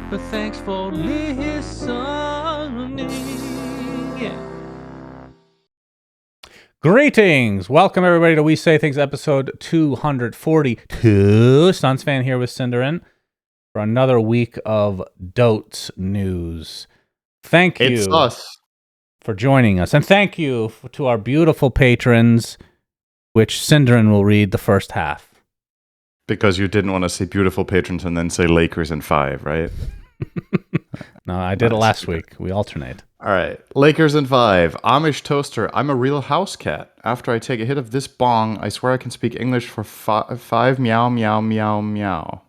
But thanks for listening. Yeah. Greetings! Welcome everybody to We Say Things episode 242. Suns fan here with Cinder for another week of Dotes news. Thank you It's us. for joining us, and thank you to our beautiful patrons, which Cinderin will read the first half. Because you didn't want to say beautiful patrons and then say Lakers in 5, right? No, I did it last week. We alternate. All right. Lakers in 5. Amish Toaster. I'm a real house cat. After I take a hit of this bong, I swear I can speak English for 5 meow, meow, meow, meow.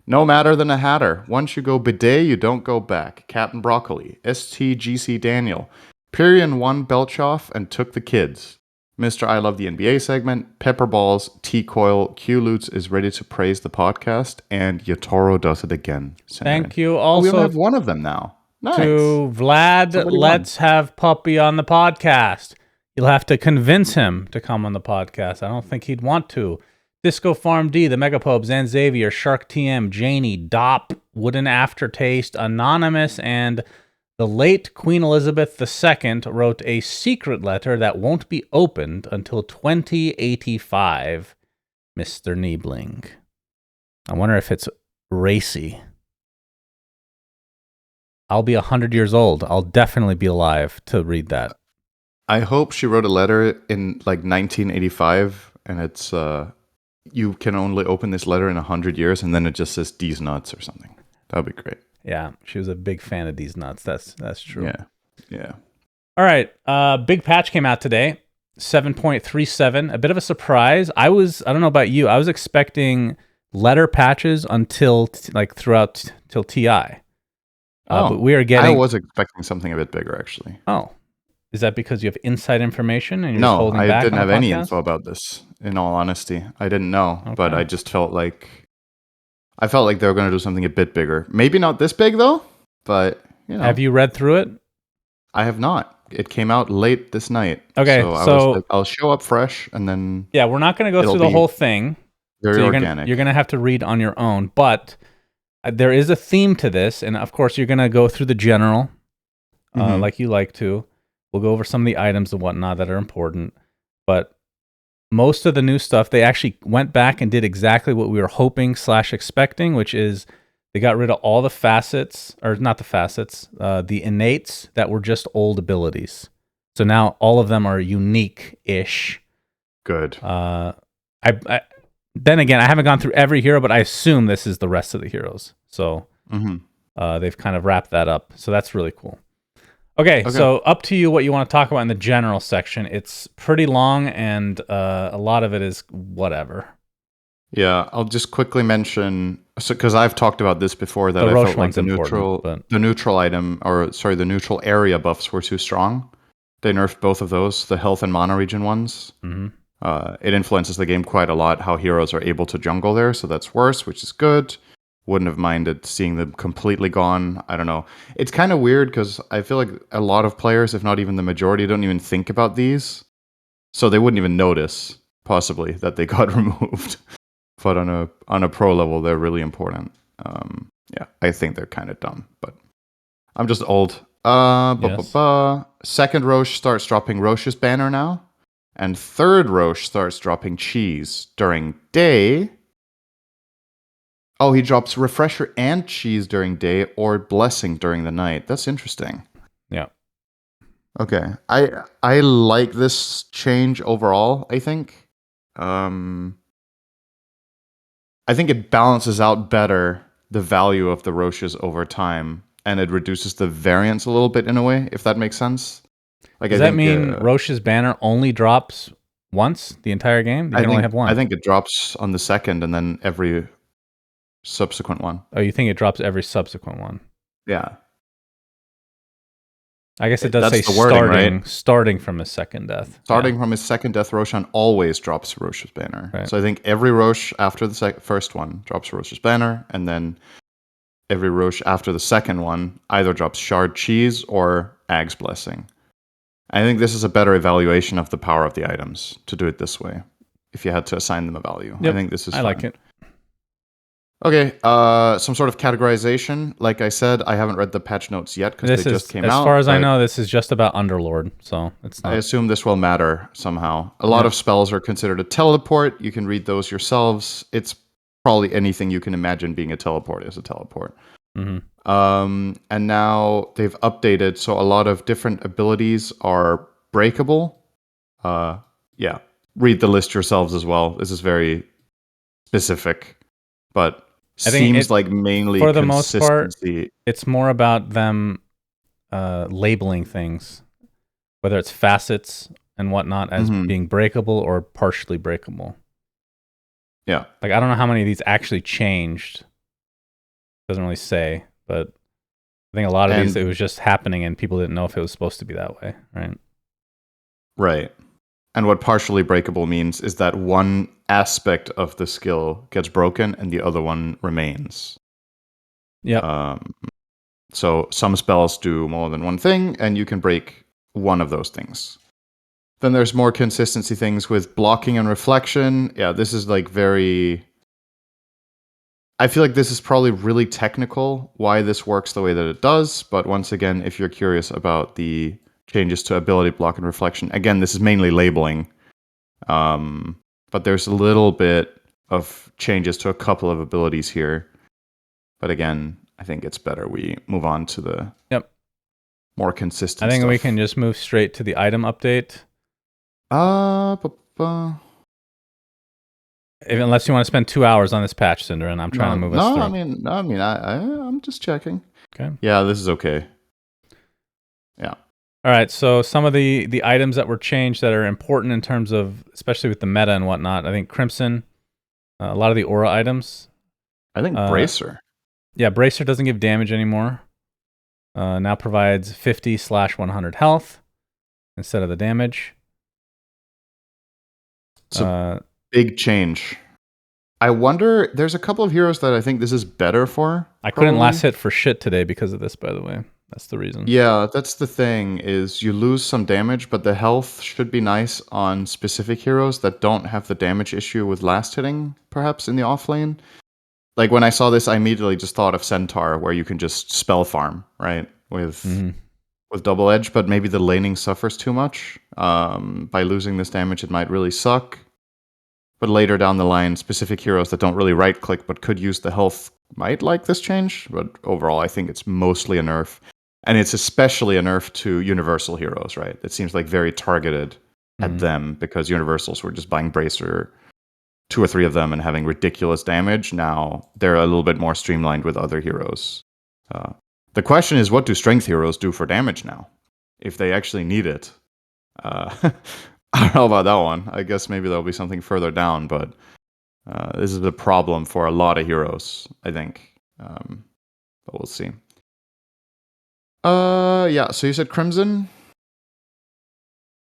No matter than a hatter. Once you go bidet, you don't go back. Captain Broccoli. STGC Daniel. Pyrian won Belchoff and took the kids. Mr. I Love the NBA segment, Pepperballs, T-Coil, Q-Loots is ready to praise the podcast, and Yotoro does it again. Thank you we also only have one of them now. Nice. to Vlad. Somebody Let's have Puppy on the podcast. You'll have to convince him to come on the podcast. I don't think he'd want to. Disco Farm D, the Megapobes, and Xavier, Shark TM, Janie, Dop, Wooden Aftertaste, Anonymous, and the late Queen Elizabeth II wrote a secret letter that won't be opened until 2085, Mr. Niebling. I wonder if it's racy. I'll be 100 years old. I'll definitely be alive to read that. I hope she wrote a letter in like 1985, and it's you can only open this letter in 100 years, and then it just says D's nuts or something. That would be great. Yeah, she was a big fan of these nuts. That's true. Yeah. All right, big patch came out today, 7.37. A bit of a surprise. I don't know about you. I was expecting letter patches until throughout till TI. But we are getting. I was expecting something a bit bigger, actually. Oh, is that because you have inside information and you're just No, holding I back? didn't on have the any podcast? info about this. In all honesty, I didn't know, but Okay. I just felt like they were going to do something a bit bigger. Maybe not this big though, but you know. Have you read through it? I have not. It came out late this night. Okay, so I was like, I'll show up fresh, and then yeah, we're not going to go through the whole thing. very organic. You're going to have to read on your own, but there is a theme to this, and of course, you're going to go through the general, like you like to. We'll go over some of the items and whatnot that are important, but most of the new stuff, they actually went back and did exactly what we were hoping / expecting, which is they got rid of all the facets, or not the facets, the innates that were just old abilities. So now all of them are unique-ish. Good. Then again, I haven't gone through every hero, but I assume this is the rest of the heroes. So they've kind of wrapped that up. So that's really cool. Okay, so up to you what you want to talk about in the general section. It's pretty long, and a lot of it is whatever. Yeah, I'll just quickly mention, because I've talked about this before, that I felt like the neutral item, the neutral area buffs were too strong. They nerfed both of those, the health and mana region ones. Mm-hmm. It influences the game quite a lot how heroes are able to jungle there, so that's worse, which is good. Wouldn't have minded seeing them completely gone. I don't know. It's kind of weird because I feel like a lot of players, if not even the majority, don't even think about these. So they wouldn't even notice, possibly, that they got removed. But on a pro level, they're really important. Yeah, I think they're kind of dumb, but I'm just old. Second Roche starts dropping Roche's banner now. And third Roche starts dropping cheese during day. Oh, he drops Refresher and Cheese during day or Blessing during the night. That's interesting. Yeah. Okay. I like this change overall, I think. I think it balances out better the value of the Roches over time, and it reduces the variance a little bit in a way, if that makes sense. Does that mean Roche's banner only drops once the entire game? You can only have one. I think it drops on the second and then every subsequent one. Oh, you think it drops every subsequent one? Yeah. I guess it does say starting from his second death. Starting from his second death, Roshan always drops Roche's banner. Right. So I think every Roche after the first one drops Roche's banner, and then every Roche after the second one either drops Shard Cheese or Ag's Blessing. I think this is a better evaluation of the power of the items to do it this way. If you had to assign them a value, yep. I think this is. I like it. Okay, some sort of categorization. Like I said, I haven't read the patch notes yet because they This just is, came as out. far as I But know, this is just about Underlord, so it's I not. assume this will matter somehow. A lot Yeah. of spells are considered a teleport. You can read those yourselves. It's probably anything you can imagine being a teleport is a teleport. Mm-hmm. And now they've updated, so a lot of different abilities are breakable. Yeah, read the list yourselves as well. This is very specific, but I think seems like mainly for the most part, consistency. it's more about them labeling things, whether it's facets and whatnot, as being breakable or partially breakable. Yeah. Like, I don't know how many of these actually changed. Doesn't really say, but I think a lot of these, it And was just happening and people didn't know if it was supposed to be that way, right? right. And what partially breakable means is that one aspect of the skill gets broken and the other one remains. Yep. So some spells do more than one thing, and you can break one of those things. Then there's more consistency things with blocking and reflection. Yeah, this is like very. I feel like this is probably really technical why this works the way that it does. But once again, if you're curious about the changes to ability block and reflection, again, this is mainly labeling. But there's a little bit of changes to a couple of abilities here. But again, I think it's better we move on to the more consistent I think stuff. we can just move straight to the item update. Unless you want to spend 2 hours on this patch, Cinder, and I'm trying to move us through. I'm just checking. Okay. Yeah, this is okay. Yeah. All right. So some of the items that were changed that are important in terms of, especially with the meta and whatnot. I think Crimson, a lot of the aura items. I think Bracer. Yeah, Bracer doesn't give damage anymore. Now provides 50/100 health instead of the damage. It's a big change. I wonder, there's a couple of heroes that I think this is better for. I couldn't last hit for shit today because of this, by the way. That's the reason. Yeah, that's the thing, is you lose some damage, but the health should be nice on specific heroes that don't have the damage issue with last hitting, perhaps, in the off lane. Like, when I saw this, I immediately just thought of Centaur, where you can just spell farm, right? With double edge, but maybe the laning suffers too much. By losing this damage, it might really suck. But later down the line, specific heroes that don't really right click but could use the health might like this change. But overall, I think it's mostly a nerf. And it's especially a nerf to universal heroes, right? It seems like very targeted at them, because universals were just buying Bracer, 2 or 3 of them, and having ridiculous damage. Now they're a little bit more streamlined with other heroes. The question is, what do strength heroes do for damage now? If they actually need it. I don't know about that one. I guess maybe there'll be something further down, but this is a problem for a lot of heroes, I think. But we'll see. Yeah, so you said Crimson?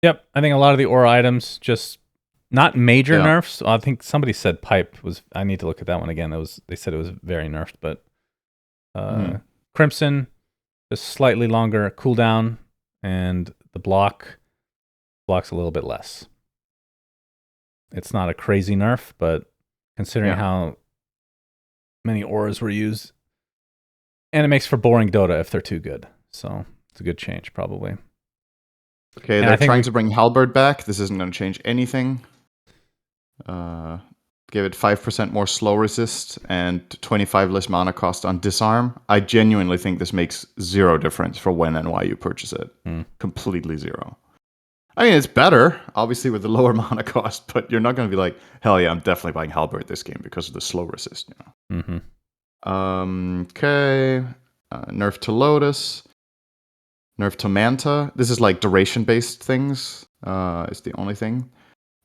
Yep, I think a lot of the aura items just not major nerfs. I think somebody said pipe was. I need to look at that one again. They said it was very nerfed, but Crimson just slightly longer cooldown, and the blocks a little bit less. It's not a crazy nerf, but considering how many auras were used, and it makes for boring Dota if they're too good. So it's a good change, probably. Okay, they're trying to bring Halberd back. This isn't going to change anything. Give it 5% more slow resist and 25 less mana cost on disarm. I genuinely think this makes 0 difference for when and why you purchase it. Completely 0. I mean, it's better, obviously, with the lower mana cost, but you're not going to be like, hell yeah, I'm definitely buying Halberd this game because of the slow resist. You know? Okay. Nerf to Lotus. Nerf to Manta. This is like duration-based things. It's the only thing.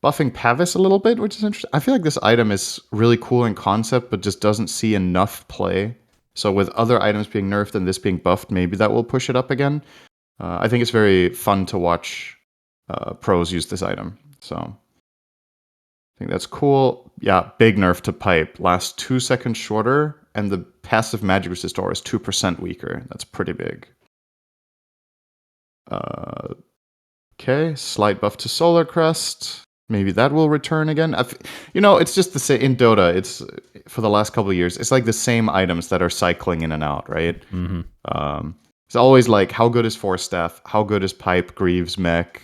Buffing Pavis a little bit, which is interesting. I feel like this item is really cool in concept, but just doesn't see enough play. So with other items being nerfed and this being buffed, maybe that will push it up again. I think it's very fun to watch pros use this item. So I think that's cool. Yeah, big nerf to Pipe. Lasts 2 seconds shorter, and the passive magic resist aura is 2% weaker. That's pretty big. Okay, slight buff to Solar Crest. Maybe that will return again. It's just the same in Dota. It's for the last couple of years. It's like the same items that are cycling in and out, right? Mm-hmm. It's always like, how good is Force Staff? How good is Pipe, Greaves, Mech?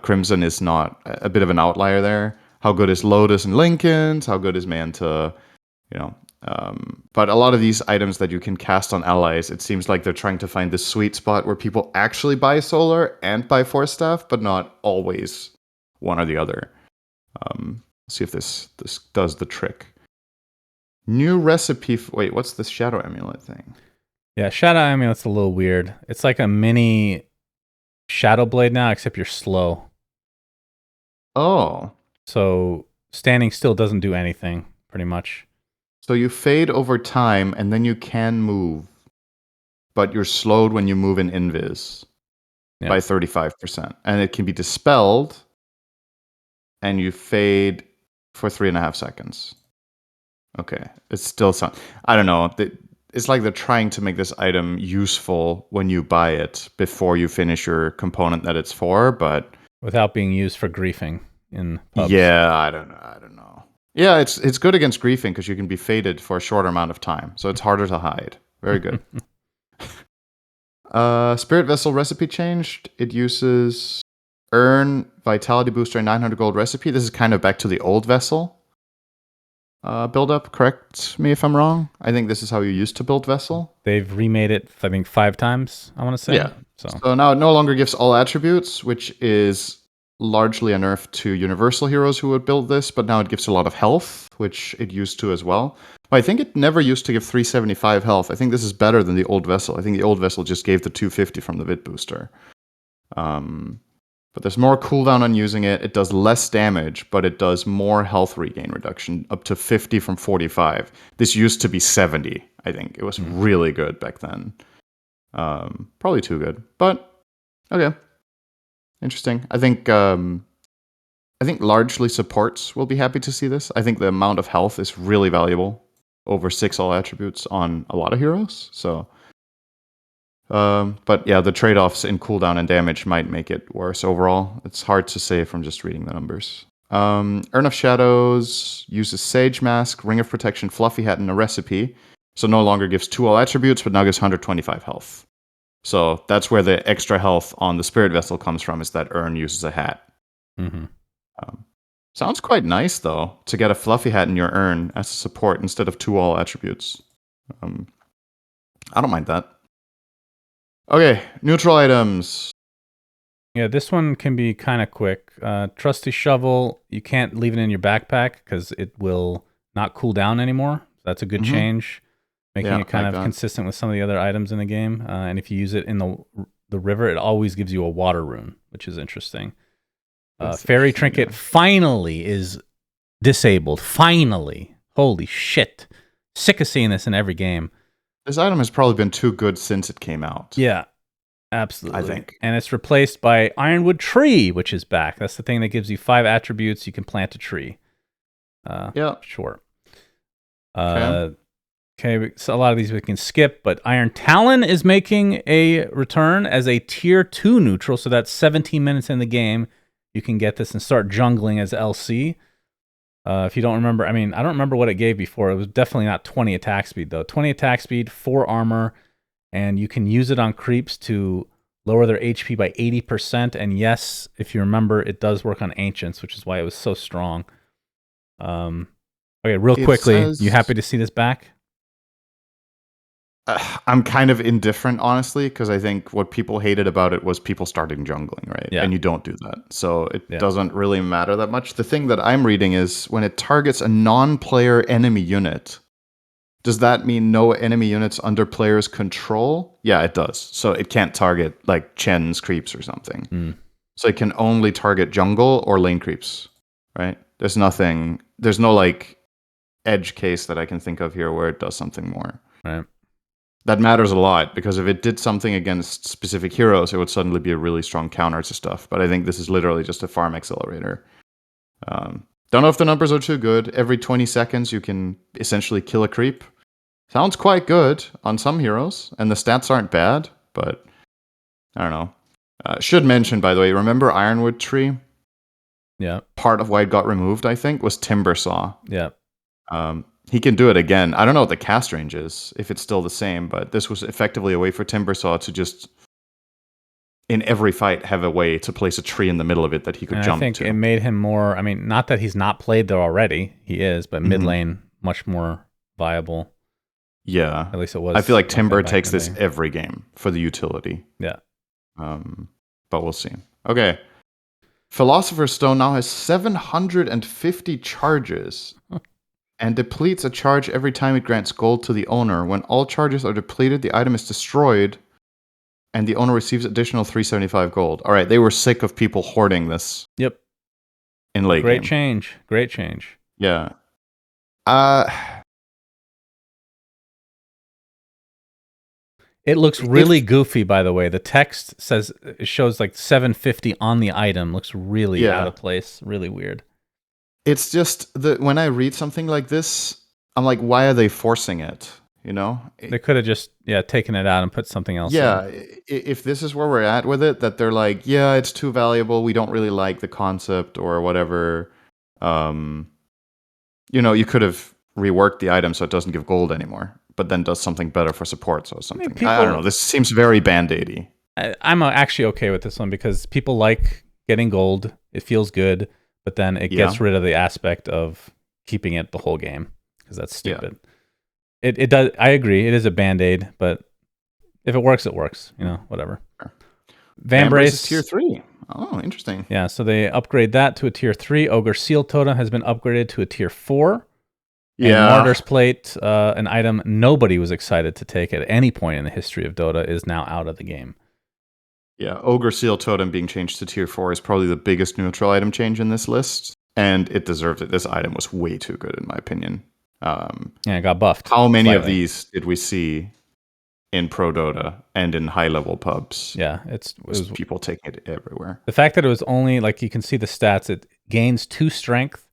Crimson is not a bit of an outlier there. How good is Lotus and Lincoln's? How good is Manta? But a lot of these items that you can cast on allies, it seems like they're trying to find the sweet spot where people actually buy Solar and buy Force Staff, but not always one or the other. Let's see if this does the trick. New recipe. Wait, what's this Shadow Amulet thing? Yeah, Shadow Amulet's a little weird. It's like a mini Shadow Blade now, except you're slow. Oh. So standing still doesn't do anything, pretty much. So you fade over time, and then you can move, but you're slowed when you move in Invis by 35%. And it can be dispelled, and you fade for 3.5 seconds. Okay. It's still I don't know. It's like they're trying to make this item useful when you buy it before you finish your component that it's for, but without being used for griefing in pubs. Yeah, I don't know. Yeah, it's good against griefing because you can be faded for a shorter amount of time, so it's harder to hide. Very good. Spirit Vessel recipe changed. It uses Earn Vitality Booster and 900 gold recipe. This is kind of back to the old Vessel build up. Correct me if I'm wrong. I think this is how you used to build Vessel. They've remade it, I think, 5 times, I want to say. Yeah. So now it no longer gives all attributes, which is largely a nerf to universal heroes who would build this, but now it gives a lot of health, which it used to as well. But I think it never used to give 375 health. I think this is better than the old Vessel. I think the old Vessel just gave the 250 from the Vit booster. But there's more cooldown on using it. It does less damage, but it does more health regain reduction, up to 50 from 45. This used to be 70, I think. It was really good back then. Probably too good, but okay. Interesting. I think largely supports will be happy to see this. I think the amount of health is really valuable over 6 all attributes on a lot of heroes. So, but yeah, the trade-offs in cooldown and damage might make it worse overall. It's hard to say from just reading the numbers. Urn of Shadows uses Sage Mask, Ring of Protection, Fluffy Hat, and a recipe. So no longer gives 2 all attributes, but now gives 125 health. So that's where the extra health on the Spirit Vessel comes from, is that Urn uses a hat. Mm-hmm. Sounds quite nice, though, to get a Fluffy Hat in your Urn as a support instead of 2 all attributes. I don't mind that. Okay, neutral items. Yeah, this one can be kind of quick. Trusty Shovel, you can't leave it in your backpack because it will not cool down anymore. That's a good change, making it kind of consistent with some of the other items in the game. And if you use it in the river, it always gives you a water rune, which is interesting. Fairy Trinket finally is disabled. Finally. Holy shit. Sick of seeing this in every game. This item has probably been too good since it came out. Yeah, absolutely. I think. And it's replaced by Ironwood Tree, which is back. That's the thing that gives you 5 attributes. You can plant a tree. Yeah. Sure. Okay, so a lot of these we can skip, but Iron Talon is making a return as a tier 2 neutral, so that's 17 minutes in the game. You can get this and start jungling as LC. If you don't remember, I don't remember what it gave before. It was definitely not 20 attack speed, though. 20 attack speed, 4 armor, and you can use it on creeps to lower their HP by 80%. And yes, if you remember, it does work on Ancients, which is why it was so strong. Okay, real quickly, you happy to see this back? I'm kind of indifferent, honestly, because I think what people hated about it was people starting jungling, right? Yeah. And you don't do that. So it doesn't really matter that much. The thing that I'm reading is when it targets a non-player enemy unit, does that mean no enemy units under player's control? Yeah, it does. So it can't target like Chen's creeps or something. So it can only target jungle or lane creeps, right? There's no like edge case that I can think of here where it does something more. Right. That matters a lot, because if it did something against specific heroes, it would suddenly be a really strong counter to stuff. But I think this is literally just a farm accelerator. Don't know if the numbers are too good. Every 20 seconds, you can essentially kill a creep. Sounds quite good on some heroes, and the stats aren't bad, but I don't know. Should mention, by the way, remember Ironwood Tree? Yeah. part of why it got removed, I think, was Timber Saw. Yeah. He can do it again. I don't know what the cast range is, if it's still the same, but this was effectively a way for Timber Saw to just, in every fight, have a way to place a tree in the middle of it that he could And jump I think to. it made him more, I mean, not that he's not played there already. He is, but mid lane, much more viable. Yeah. At least it was. I feel like Timber back takes in the this day. every game for the utility. Yeah. But we'll see. Okay. Philosopher's Stone now has 750 charges and depletes a charge every time it grants gold to the owner. When all charges are depleted, the item is destroyed and the owner receives additional 375 gold. All right, they were sick of people hoarding this. Yep. In late Great game. change. Great change. Yeah. It looks really goofy, by the way. The text says it shows like 750 on the item. Looks really out of place. Really weird. It's just that when I read something like this, I'm like, why are they forcing it? You know? They could have just taken it out and put something else in. If this is where we're at with it, that they're like, yeah, it's too valuable. We don't really like the concept or whatever. You could have reworked the item so it doesn't give gold anymore, but then does something better for supports or something. I don't know. This seems very Band-Aidy. I'm actually okay with this one because people like getting gold. It feels good, but then it gets rid of the aspect of keeping it the whole game because that's stupid. It does. I agree. It is a Band-Aid, but if it works, it works. Whatever. Sure. Vambrace is tier 3. Oh, interesting. Yeah, so they upgrade that to a tier 3. Ogre Seal Totem has been upgraded to a tier 4. And Martyr's Plate, an item nobody was excited to take at any point in the history of Dota, is now out of the game. Yeah, Ogre Seal Totem being changed to tier 4 is probably the biggest neutral item change in this list, and it deserved it. This item was way too good, in my opinion. It got buffed. How many of these did we see in Pro Dota and in high-level pubs? Yeah, it was people taking it everywhere. The fact that it was only, like you can see the stats, it gains 2 strength,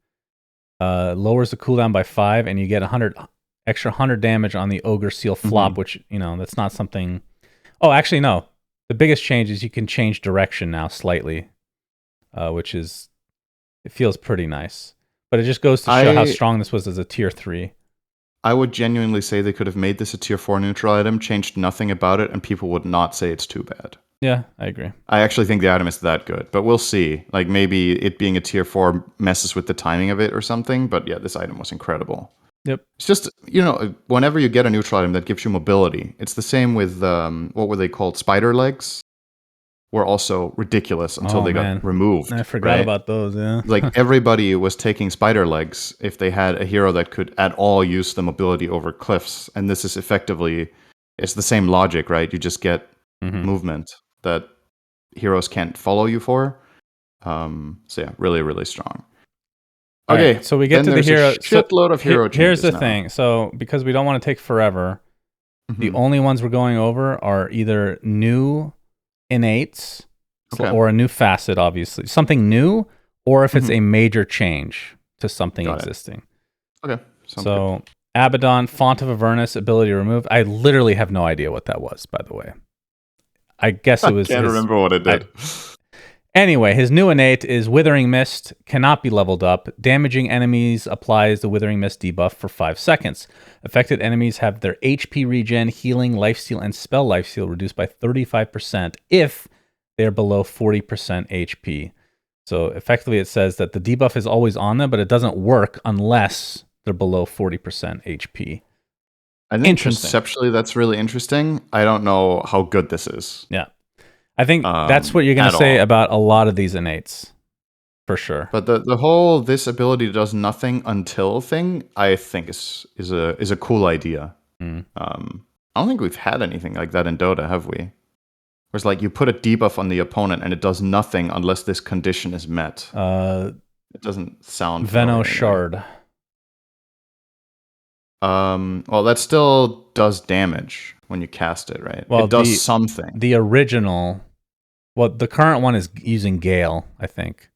lowers the cooldown by 5, and you get 100 damage on the Ogre Seal flop, which, that's not something... Oh, actually, no. The biggest change is you can change direction now slightly, which is... It feels pretty nice. But it just goes to show how strong this was as a tier 3. I would genuinely say they could have made this a tier 4 neutral item, changed nothing about it, and people would not say it's too bad. Yeah, I agree. I actually think the item is that good, but we'll see. Like, maybe it being a tier 4 messes with the timing of it or something, but yeah, this item was incredible. Yep. It's just, whenever you get a neutral item that gives you mobility, it's the same with, what were they called? Spider legs? Were also ridiculous until they got removed. I forgot about those, yeah. Like, everybody was taking spider legs if they had a hero that could at all use the mobility over cliffs. And this is effectively, it's the same logic, right? You just get movement that heroes can't follow you for. So yeah, really, really strong. Okay, right, so we get to the hero. Shitload of hero changes. Here's the now. thing. So because we don't want to take forever, the only ones we're going over are either new innates or a new facet, obviously something new, or if it's a major change to something existing. Okay. So good. Abaddon, Font of Avernus, ability removed. I literally have no idea what that was, by the way. I guess it was. I can't remember what it did. Anyway, his new innate is Withering Mist, cannot be leveled up. Damaging enemies applies the Withering Mist debuff for 5 seconds. Affected enemies have their HP regen, healing, lifesteal, and spell lifesteal reduced by 35% if they are below 40% HP. So effectively it says that the debuff is always on them, but it doesn't work unless they're below 40% HP. I think conceptually that's really interesting. I don't know how good this is. Yeah. I think that's what you're going to say about a lot of these innates, for sure. But the whole this ability does nothing until thing, I think is a cool idea. I don't think we've had anything like that in Dota, have we? Where it's like you put a debuff on the opponent and it does nothing unless this condition is met. It doesn't sound Veno Shard. Well, that still does damage when you cast it, right? Well, it does something. The original, the current one is using Gale, I think.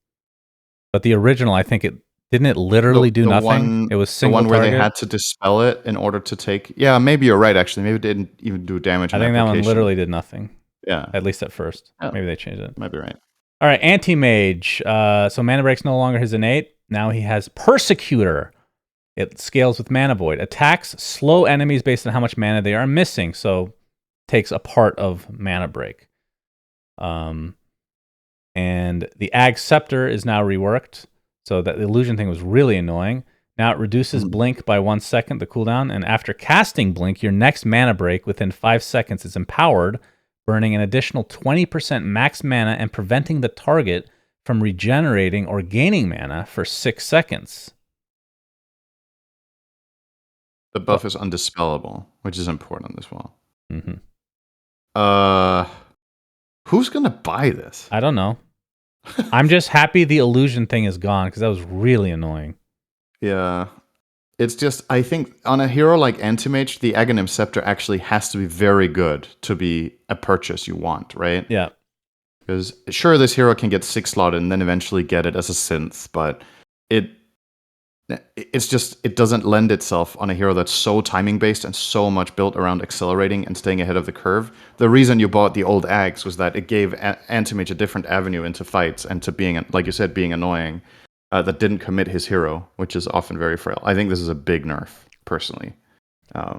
But the original, I think didn't it literally do nothing? It was single the one where target? they had to dispel it in order to take. Yeah, maybe you're right. Actually, maybe it didn't even do damage. I think that one literally did nothing. Yeah, at least at first. Maybe they changed it. Might be right. All right, anti-mage. So mana break's no longer his innate. Now he has persecutor. It scales with mana void. Attacks slow enemies based on how much mana they are missing. So takes a part of mana break. And the Ag Scepter is now reworked. So that illusion thing was really annoying. Now it reduces blink by 1 second, the cooldown. And after casting blink, your next mana break within 5 seconds is empowered, burning an additional 20% max mana and preventing the target from regenerating or gaining mana for 6 seconds. The buff is undispellable, which is important as well. Mm-hmm. Who's gonna buy this? I don't know. I'm just happy the illusion thing is gone because that was really annoying. Yeah. It's just, I think on a hero like Anti-Mage, the Aghanim Scepter actually has to be very good to be a purchase you want, right? Yeah. Because sure, this hero can get 6 slotted and then eventually get it as a synth, but it's just, it doesn't lend itself on a hero that's so timing based and so much built around accelerating and staying ahead of the curve. The reason you bought the old Ags was that it gave Anti-Mage a different avenue into fights and to being, like you said, being annoying. That didn't commit his hero, which is often very frail. I think this is a big nerf, personally. I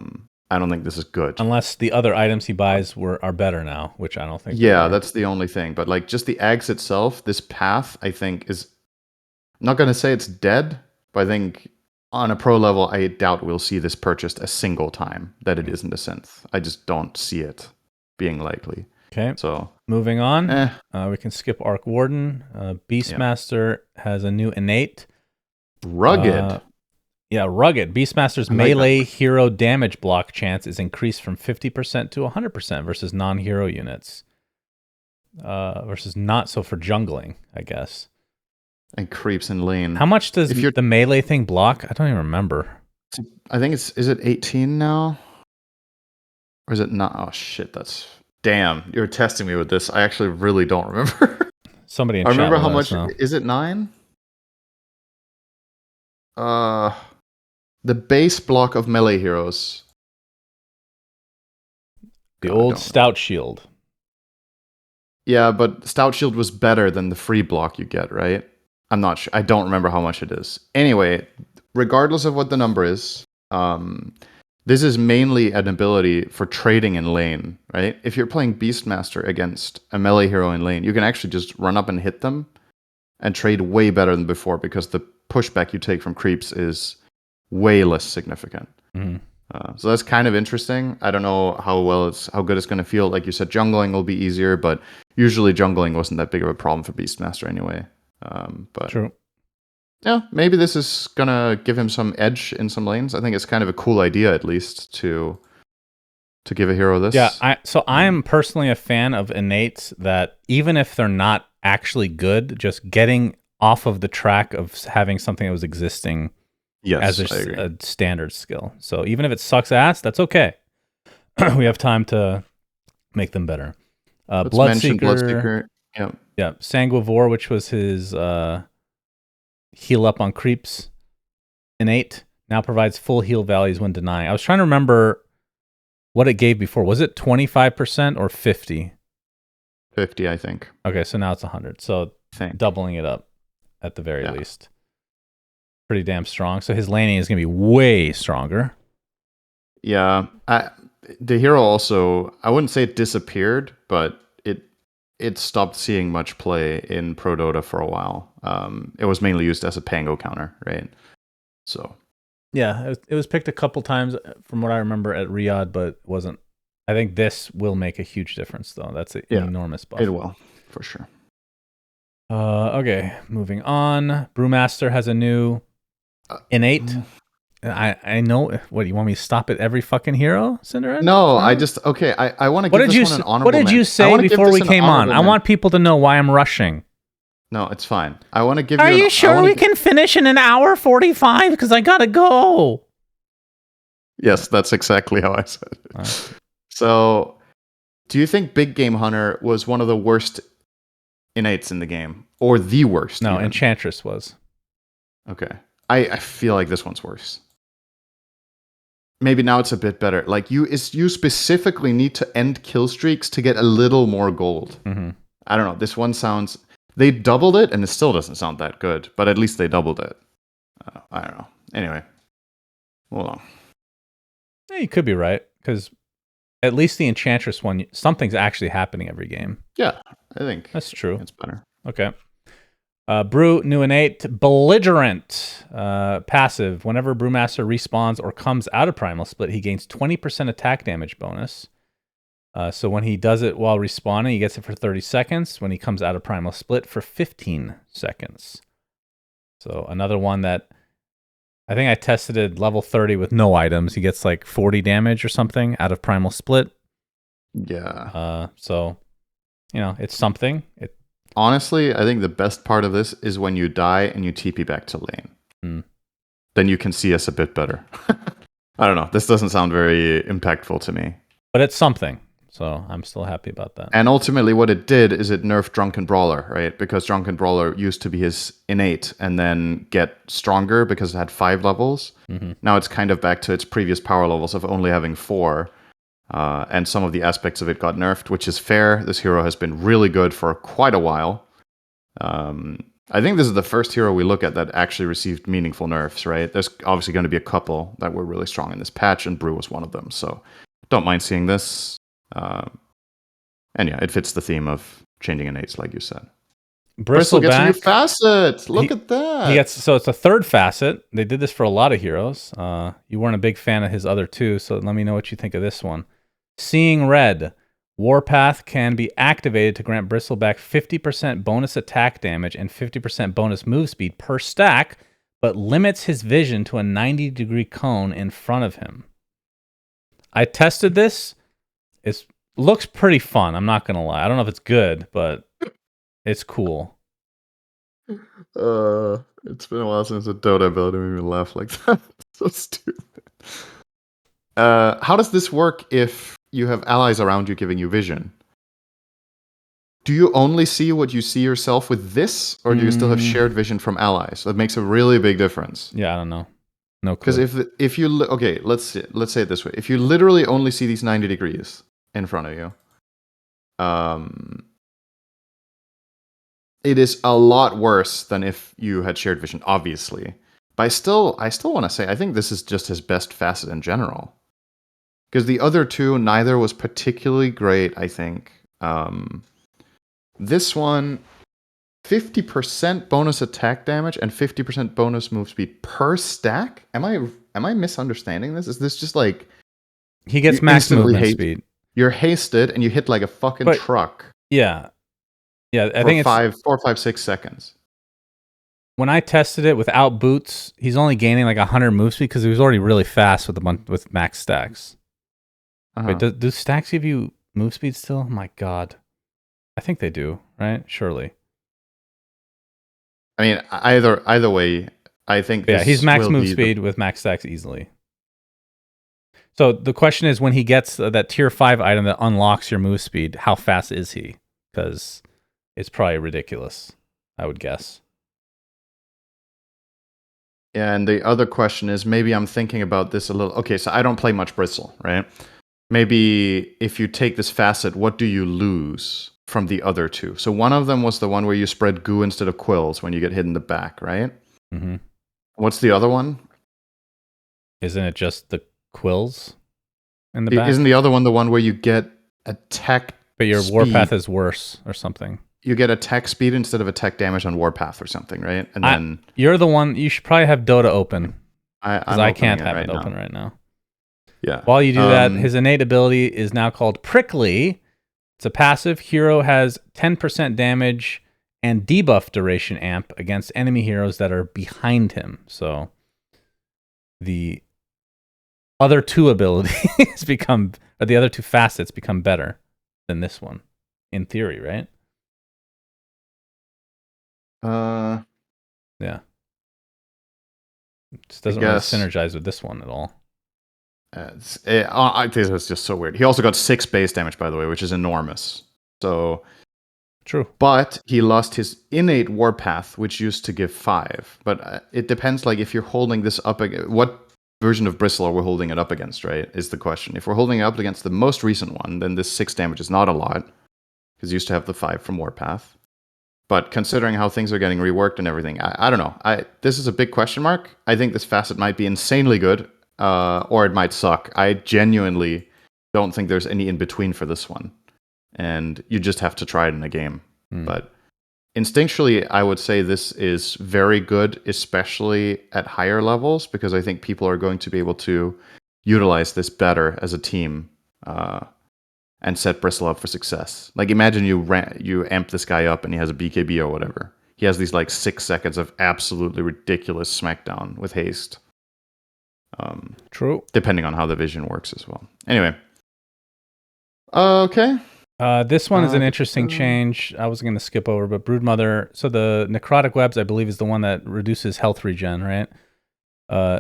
don't think this is good. Unless the other items he buys are better now, which I don't think. Yeah, that's the only thing. But like just the Ags itself, this path, I think is... I'm not going to say it's dead, but I think on a pro level, I doubt we'll see this purchased a single time that it isn't a synth. I just don't see it being likely. Okay. So moving on, we can skip Arc Warden. Beastmaster has a new innate. Rugged. Rugged. Beastmaster's melee hero damage block chance is increased from 50% to 100% versus non-hero units. Versus not so for jungling, I guess. And creeps in lane. How much does the melee thing block? I don't even remember. I think is it 18 now? Or is it not? Oh shit, damn, you're testing me with this. I actually really don't remember. Somebody in I chat remember how much. know. Is it 9? The base block of melee heroes. The old Stout Shield. Yeah, but Stout Shield was better than the free block you get, right? I'm not sure. I don't remember how much it is. Anyway, regardless of what the number is, this is mainly an ability for trading in lane, right? If you're playing Beastmaster against a melee hero in lane, you can actually just run up and hit them and trade way better than before because the pushback you take from creeps is way less significant. Mm-hmm. So that's kind of interesting. I don't know how good it's going to feel. Like you said, jungling will be easier, but usually jungling wasn't that big of a problem for Beastmaster anyway. But true. Yeah, maybe this is going to give him some edge in some lanes. I think it's kind of a cool idea, at least, to give a hero this. Yeah, I am personally a fan of innates that, even if they're not actually good, just getting off of the track of having something that was existing as a standard skill. So even if it sucks ass, that's okay. We have time to make them better. Bloodseeker. Yeah. Sanguivore, which was his heal up on creeps innate, now provides full heal values when denying. I was trying to remember what it gave before. Was it 25% or 50? 50, I think. Okay, so now it's 100. So doubling it up at the very least. Pretty damn strong. So his laning is going to be way stronger. Yeah. The hero also, I wouldn't say it disappeared, but it stopped seeing much play in Pro Dota for a while. It was mainly used as a Pango counter, right? So. Yeah, it was picked a couple times from what I remember at Riyadh, but wasn't. I think this will make a huge difference, though. That's an enormous buff. It will, for sure. Okay, moving on. Brewmaster has a new innate. I know. What, you want me to stop at every fucking hero, Cinder? No, I just... Okay, I want to give this one an honorable What did you say before we came on? I want people to know why I'm rushing. No, it's fine. I want to give Are you sure we can finish in an hour 45? Because I gotta go. Yes, that's exactly how I said it. Right. So, do you think Big Game Hunter was one of the worst innates in the game? Or the worst? No, even? Enchantress was. Okay. I feel like this one's worse. Maybe now it's a bit better. Like, you specifically need to end kill streaks to get a little more gold. Mm-hmm. I don't know. This one sounds... They doubled it, and it still doesn't sound that good. But at least they doubled it. I don't know. Anyway, hold on. Yeah, you could be right, because at least the Enchantress one, something's actually happening every game. Yeah, I think that's true. It's better. Okay. Brew, new innate, belligerent, passive. Whenever Brewmaster respawns or comes out of Primal Split, he gains 20% attack damage bonus. So when he does it while respawning, he gets it for 30 seconds. When he comes out of Primal Split, for 15 seconds. So another one that I think I tested at level 30 with no items. He gets like 40 damage or something out of Primal Split. Yeah. So, it's something. Honestly, I think the best part of this is when you die and you TP back to lane. Then you can see us a bit better. I don't know. This doesn't sound very impactful to me. But it's something. So I'm still happy about that. And ultimately what it did is it nerfed Drunken Brawler, right? Because Drunken Brawler used to be his innate and then get stronger because it had 5 levels. Now it's kind of back to its previous power levels of only having 4. And some of the aspects of it got nerfed, which is fair. This hero has been really good for quite a while. I think this is the first hero we look at that actually received meaningful nerfs, right? There's obviously going to be a couple that were really strong in this patch, and Brew was one of them. So don't mind seeing this. And yeah, it fits the theme of changing innates, like you said. Bristle gets a new facet. Look at that. So it's a third facet. They did this for a lot of heroes. You weren't a big fan of his other 2, so let me know what you think of this one. Seeing Red. Warpath can be activated to grant Bristleback 50% bonus attack damage and 50% bonus move speed per stack, but limits his vision to a 90-degree cone in front of him. I tested this. It looks pretty fun. I'm not going to lie. I don't know if it's good, but it's cool. It's been a while since a Dota ability made me laugh like that. So stupid. How does this work if you have allies around you giving you vision? Do you only see what you see yourself with this, or do you still have shared vision from allies? That makes a really big difference. Yeah, I don't know. No clue. Because if you okay, let's say it this way: if you literally only see these 90 degrees in front of you, it is a lot worse than if you had shared vision, obviously. But I still want to say I think this is just his best facet in general. Because the other 2, neither was particularly great, I think. This one, 50% bonus attack damage and 50% bonus move speed per stack? Am I misunderstanding this? Is this just like... He gets max movement speed. You're hasted and you hit like a fucking truck. Yeah. Yeah, I think it's 4, 5, 6 seconds. When I tested it without boots, he's only gaining like 100 move speed because he was already really fast with max stacks. Wait, do stacks give you move speed still? Oh my god. I think they do, right? Surely. I mean, either way, I think he's max move speed with max stacks easily. So the question is, when he gets that tier 5 item that unlocks your move speed, how fast is he? Because it's probably ridiculous, I would guess. Yeah, and the other question is, maybe I'm thinking about this a little... Okay, so I don't play much Bristle, right? Maybe if you take this facet, what do you lose from the other 2? So one of them was the one where you spread goo instead of quills when you get hit in the back, right? Mm-hmm. What's the other one? Isn't it just the quills in the back? Isn't the other one the one where you get attack but your speed? Warpath is worse or something? You get attack speed instead of attack damage on Warpath or something, right? And then you're the one... You should probably have Dota open. Because I can't have it right open right now. Yeah. While you do that, his innate ability is now called Prickly. It's a passive. Hero has 10% damage and debuff duration amp against enemy heroes that are behind him. So the other 2 abilities the other 2 facets become better than this one, in theory, right? Yeah. It just doesn't really synergize with this one at all. This is just so weird. He also got 6 base damage, by the way, which is enormous. So true. But he lost his innate Warpath, which used to give 5. But it depends, like, if you're holding this up against... What version of Bristle are we holding it up against, right? Is the question. If we're holding it up against the most recent one, then this 6 damage is not a lot. Because you used to have the 5 from Warpath. But considering how things are getting reworked and everything, I don't know. This is a big question mark. I think this facet might be insanely good, or it might suck. I genuinely don't think there's any in between for this one, and you just have to try it in a game. But instinctually, I would say this is very good, especially at higher levels, because I think people are going to be able to utilize this better as a team and set Bristle up for success. Like, imagine you amp this guy up and he has a BKB or whatever. He has these like 6 seconds of absolutely ridiculous smackdown with haste. True. Depending on how the vision works as well. Anyway. Okay. This one is an interesting change. I was going to skip over, but Broodmother. So the Necrotic Webs, I believe, is the one that reduces health regen, right?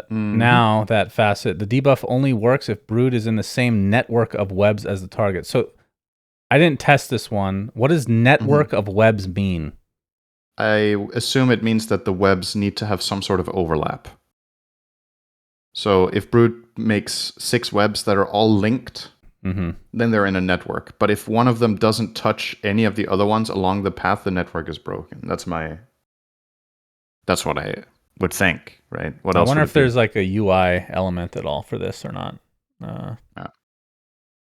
Now that facet, the debuff only works if Brood is in the same network of webs as the target. So I didn't test this one. What does network of webs mean? I assume it means that the webs need to have some sort of overlap. So if Brood makes 6 webs that are all linked, then they're in a network. But if one of them doesn't touch any of the other ones along the path, the network is broken. That's what I would think, right? What else? I wonder if there's like a UI element at all for this or not.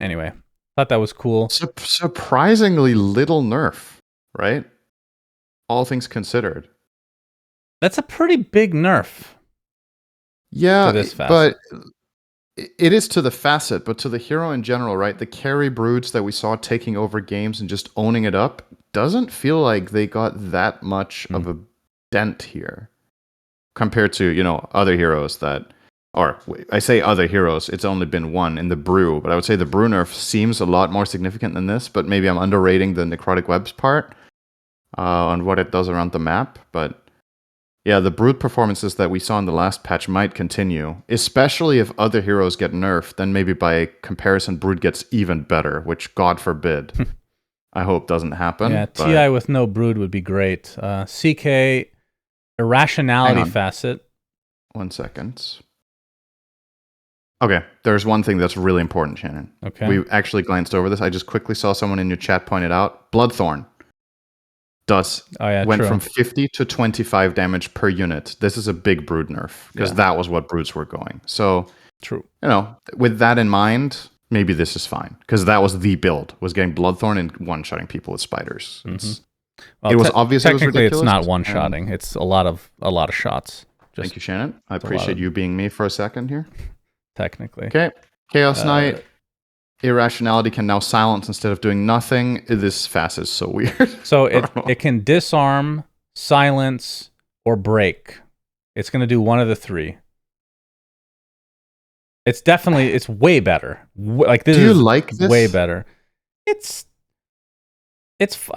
Anyway, thought that was cool. Surprisingly little nerf, right? All things considered. That's a pretty big nerf. Yeah, to this facet. But it is to the facet, but to the hero in general, right? The carry broods that we saw taking over games and just owning it up doesn't feel like they got that much of a dent here compared to, other heroes that, or I say other heroes, it's only been one in the Brew, but I would say the Brew nerf seems a lot more significant than this, but maybe I'm underrating the Necrotic Webs part on what it does around the map, but yeah, the Brood performances that we saw in the last patch might continue, especially if other heroes get nerfed, then maybe by comparison Brood gets even better, which God forbid. I hope doesn't happen. Yeah, TI with no Brood would be great. CK, Irrationality facet. 1 second. Okay, there's one thing that's really important, Shannon. Okay. We actually glanced over this. I just quickly saw someone in your chat point it out. Bloodthorn went from 50 to 25 damage per unit. This is a big Brood nerf because that was what Broods were going. So, true. With that in mind, maybe this is fine because that was the build, was getting Bloodthorn and one-shotting people with spiders. Well, it was obvious. Technically, it was it's not one-shotting. It's a lot of shots. Thank you, Shannon. I appreciate you being me for a second here. Technically. Okay. Chaos Knight. Irrationality can now silence instead of doing nothing. This facet is so weird. So it can disarm, silence, or break. It's going to do one of the 3. It's way better. Like this. Do you like this? Way better. I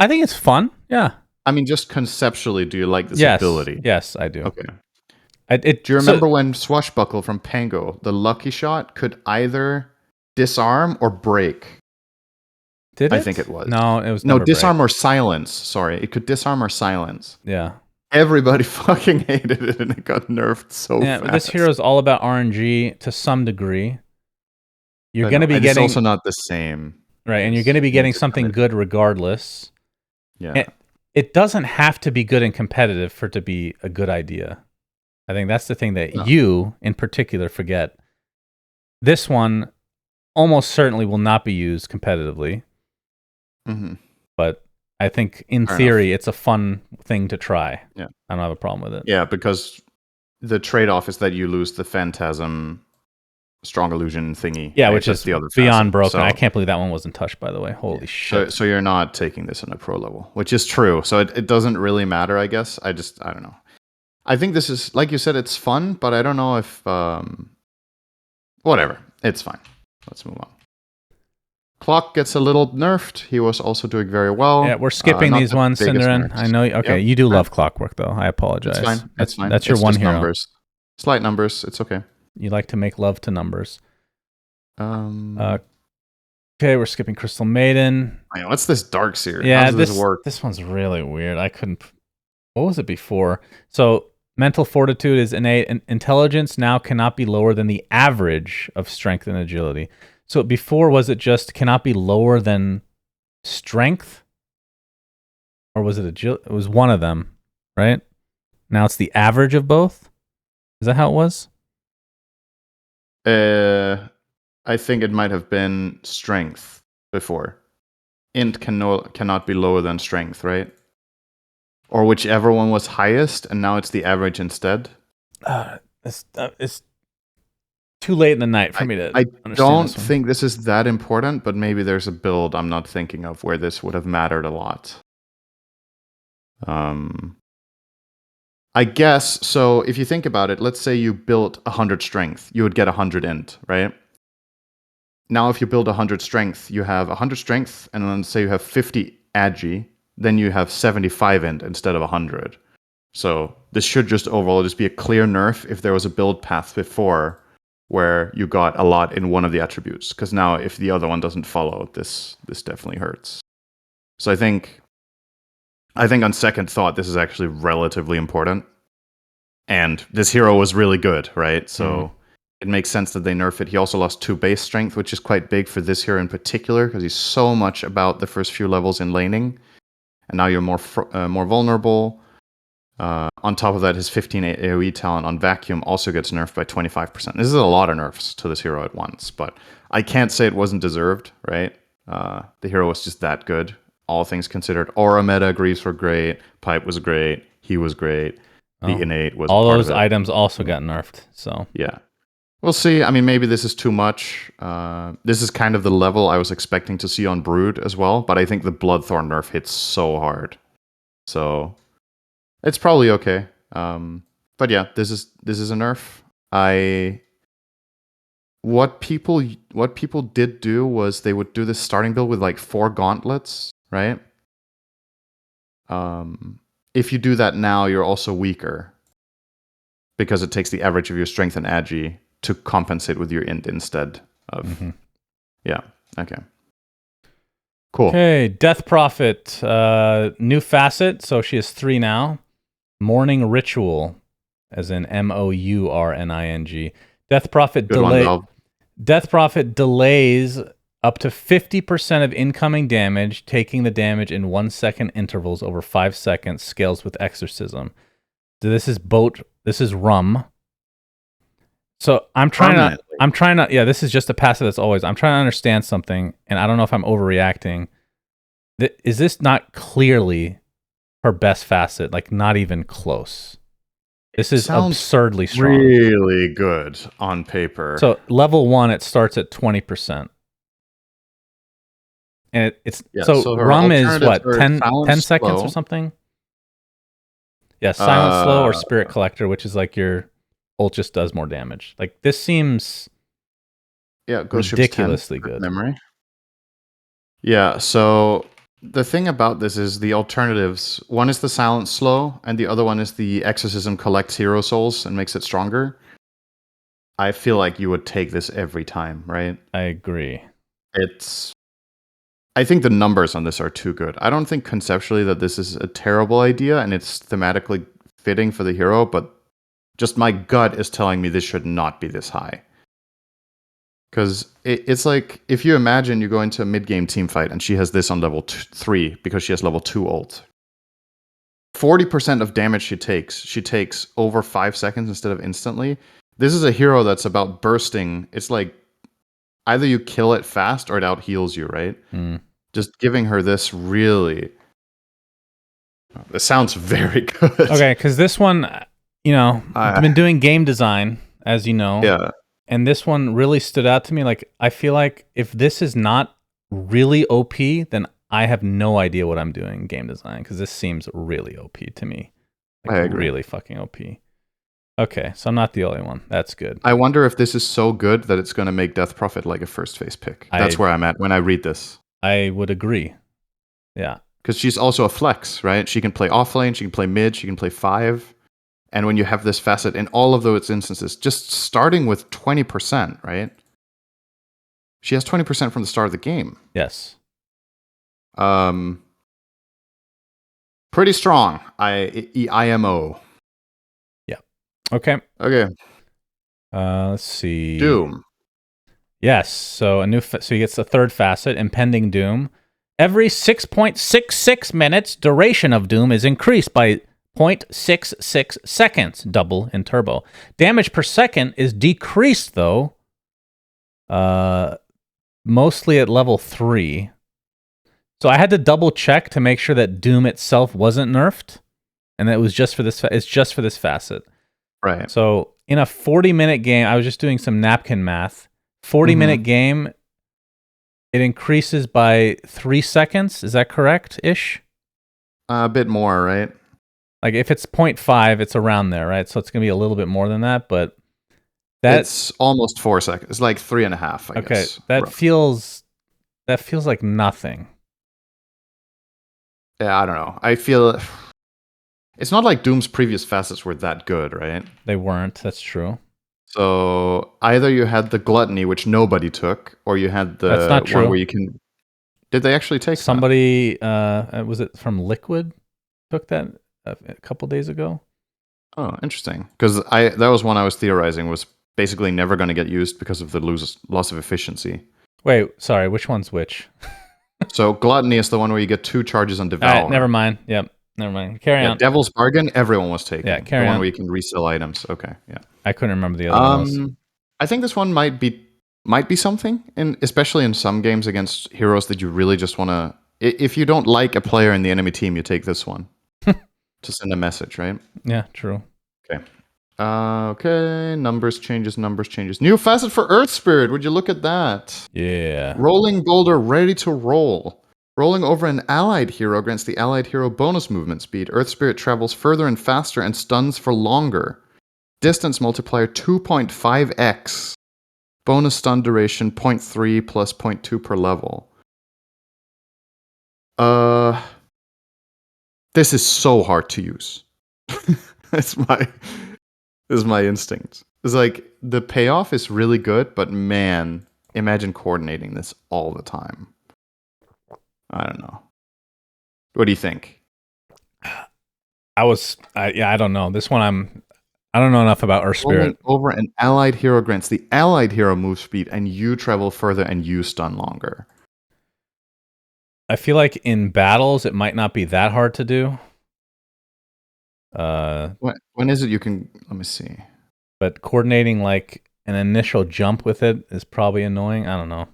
think it's fun. Yeah. I mean, just conceptually, do you like this ability? Yes, I do. Okay. Do you remember when Swashbuckle from Pango, the lucky shot, could either disarm or break? Did it? I think it was. No, it was no disarm or silence. Sorry, it could disarm or silence. Yeah. Everybody fucking hated it, and it got nerfed so fast. This hero is all about RNG to some degree. You're going to be getting. It's also not the same, right? And you're going to be getting something good regardless. Yeah. It doesn't have to be good and competitive for it to be a good idea. I think that's the thing that you, in particular, forget. This one almost certainly will not be used competitively. But I think, in theory, it's a fun thing to try. Yeah. I don't have a problem with it. Yeah, because the trade-off is that you lose the Phantasm Strong Illusion thingy. Yeah, which is the other beyond facet. broken. So, I can't believe that one wasn't touched, by the way. Holy shit. So you're not taking this on a pro level, which is true. So it doesn't really matter, I guess. I don't know. I think this is, like you said, it's fun, but I don't know if... whatever. It's fine. Let's move on. Clock gets a little nerfed. He was also doing very well. Yeah, we're skipping these ones, Cinder. I know. Okay, you do love Clockwork, though. I apologize. It's fine. That's fine. That's your one hero. Numbers. Slight numbers. It's okay. You like to make love to numbers. Okay, we're skipping Crystal Maiden. What's this Dark Seer? Yeah, how does this work? This one's really weird. I couldn't... What was it before? So, mental fortitude is innate, and intelligence now cannot be lower than the average of strength and agility. So before, was it just cannot be lower than strength? or was it agility? It was one of them, right? Now it's the average of both. Is that how it was? I think it might have been strength before. Int cannot be lower than strength, right? Or whichever one was highest, and now it's the average instead. It's too late in the night for me to I understand don't this one. think this is that important, but maybe there's a build I'm not thinking of where this would have mattered a lot. I guess, so if you think about it, let's say you built 100 strength, you would get 100 int, right? Now if you build 100 strength, you have 100 strength, and then say you have 50 agi, then you have 75 int instead of 100. So this should just overall just be a clear nerf if there was a build path before where you got a lot in one of the attributes. Because now if the other one doesn't follow, this definitely hurts. So I think on second thought, this is actually relatively important. And this hero was really good, right? So it makes sense that they nerf it. He also lost 2 base strength, which is quite big for this hero in particular, because he's so much about the first few levels in laning. And now you're more vulnerable. On top of that, his 15 AoE talent on vacuum also gets nerfed by 25%. This is a lot of nerfs to this hero at once, but I can't say it wasn't deserved, right? The hero was just that good, all things considered. Aura meta, Greaves were great, Pipe was great, he was great, the innate was all part those of it. items also got nerfed, so yeah. We'll see. I mean, maybe this is too much. This is kind of the level I was expecting to see on Brood as well, but I think the Bloodthorn nerf hits so hard. So it's probably okay. But yeah, this is a nerf. What people did do was they would do this starting build with like 4 gauntlets, right? If you do that now, you're also weaker because it takes the average of your strength and agi to compensate with your int instead of. Yeah. Okay. Cool. Okay, Death Prophet, new facet. So she has 3 now. Morning Ritual, as in Mourning. Death Prophet Death Prophet delays up to 50% of incoming damage, taking the damage in 1-second intervals over 5 seconds. Scales with Exorcism. So this is rum. So I'm trying to. Yeah, this is just a passive that's always. I'm trying to understand something, and I don't know if I'm overreacting. Is this not clearly her best facet? Like, not even close. This is absurdly strong. Really good on paper. So level 1, it starts at 20%. And so rum is what, 10 seconds or something? Yeah, silent slow or spirit collector, which is like your ult just does more damage. Like, this seems ridiculously good. Memory. Yeah, so the thing about this is the alternatives. One is the silent slow, and the other one is the exorcism collects hero souls and makes it stronger. I feel like you would take this every time, right? I agree. I think the numbers on this are too good. I don't think conceptually that this is a terrible idea and it's thematically fitting for the hero, but just my gut is telling me this should not be this high. Because it's like, if you imagine you go into a mid-game team fight and she has this on level 3 because she has level 2 ult. 40% of damage she takes over 5 seconds instead of instantly. This is a hero that's about bursting. It's like, either you kill it fast or it out heals you, right? Just giving her this really. This sounds very good. Okay, because this one, I've been doing game design, as you know. Yeah. And this one really stood out to me. Like, I feel like if this is not really OP, then I have no idea what I'm doing in game design, because this seems really OP to me. Like, I agree. Really fucking OP. Okay, so I'm not the only one. That's good. I wonder if this is so good that it's going to make Death Prophet like a first phase pick. That's where I'm at when I read this. I would agree. Yeah. Because she's also a flex, right? She can play offlane, she can play mid, she can play 5. And when you have this facet in all of those instances, just starting with 20%, right? She has 20% from the start of the game. Yes. Pretty strong. IMO. Yeah. Okay. Let's see. Doom. Yes. So so he gets the 3rd facet, Impending Doom. Every 6.66 minutes, duration of Doom is increased by 0.66 seconds, double in turbo. Damage per second is decreased, though, mostly at level 3. So I had to double check to make sure that Doom itself wasn't nerfed, and that it was just for this. It's just for this facet. Right. So in a 40-minute game, I was just doing some napkin math. 40-minute game, it increases by 3 seconds. Is that correct-ish? A bit more, right? Like if it's 0.5, it's around there, right? So it's gonna be a little bit more than that, but it's almost 4 seconds. It's like 3.5, I guess. Okay, that feels like nothing. Yeah, I don't know. I feel it's not like Doom's previous facets were that good, right? They weren't. That's true. So either you had the gluttony, which nobody took, or you had the That's not true. one where you can. Did they actually take somebody? Was it from Liquid? Took that a couple days ago. Oh, interesting. Because that was one I was theorizing was basically never going to get used because of the loss of efficiency. Wait, sorry. Which one's which? So gluttony is the one where you get 2 charges on devour. Right, never mind. Yep, never mind. Carry on. Devil's Bargain, everyone was taking. Yeah, carry the one on. where you can resell items. Okay, yeah. I couldn't remember the other ones. I think this one might be something, and especially in some games against heroes that you really just want to. If you don't like a player in the enemy team, you take this one to send a message, right? Yeah, true. Okay. Okay, numbers changes. New facet for Earth Spirit. Would you look at that? Yeah. Rolling boulder ready to roll. Rolling over an allied hero grants the allied hero bonus movement speed. Earth Spirit travels further and faster and stuns for longer. Distance multiplier 2.5x. Bonus stun duration 0.3 plus 0.2 per level. This is so hard to use. This is my instinct. It's like the payoff is really good, but man, imagine coordinating this all the time. I don't know. What do you think? I don't know. This one I don't know enough about Earth Spirit. Rolling over an allied hero grants the allied hero move speed, and you travel further and you stun longer. I feel like in battles it might not be that hard to do. When is it you can? Let me see. But coordinating like an initial jump with it is probably annoying. I don't know.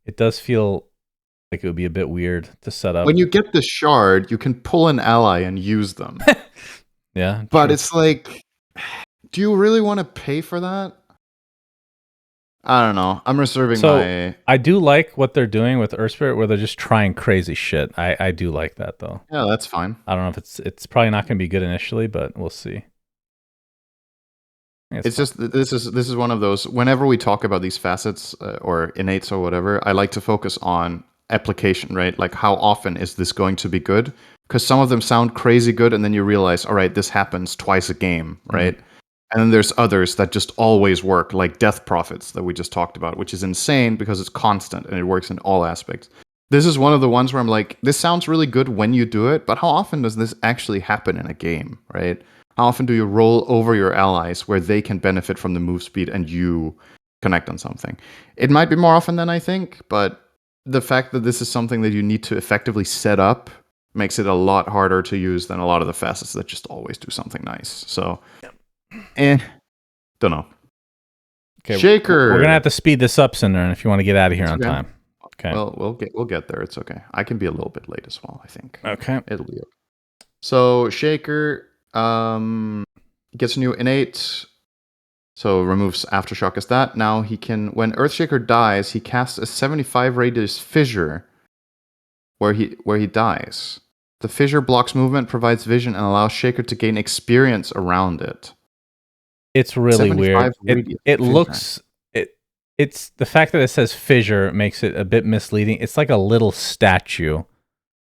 It does feel like it would be a bit weird to set up. When you get the shard, you can pull an ally and use them. Yeah. But true. it's like, do you really want to pay for that? I don't know. I'm reserving my... I do like what they're doing with Earth Spirit, where they're just trying crazy shit. I do like that, though. Yeah, that's fine. I don't know if it's probably not going to be good initially, but we'll see. It's just this is one of those. Whenever we talk about these facets or innates or whatever, I like to focus on application, right? Like how often is this going to be good? Because some of them sound crazy good, and then you realize, all right, this happens twice a game, right? Mm-hmm. And then there's others that just always work, like Death Prophets that we just talked about, which is insane because it's constant and it works in all aspects. This is one of the ones where I'm like, this sounds really good when you do it, but how often does this actually happen in a game, right? How often do you roll over your allies where they can benefit from the move speed and you connect on something? It might be more often than I think, but the fact that this is something that you need to effectively set up makes it a lot harder to use than a lot of the facets that just always do something nice. So... don't know. Okay, Shaker. We're gonna have to speed this up, Cinder, and if you want to get out of here on time. Okay. Well, we'll get there. It's okay. I can be a little bit late as well, I think. Okay. It'll be okay. So Shaker gets a new innate. So removes aftershock as that. Now he can, when Earthshaker dies, he casts a 75 radius fissure where he dies. The fissure blocks movement, provides vision, and allows Shaker to gain experience around it. It's really weird. It looks it's the fact that it says fissure makes it a bit misleading. It's like a little statue,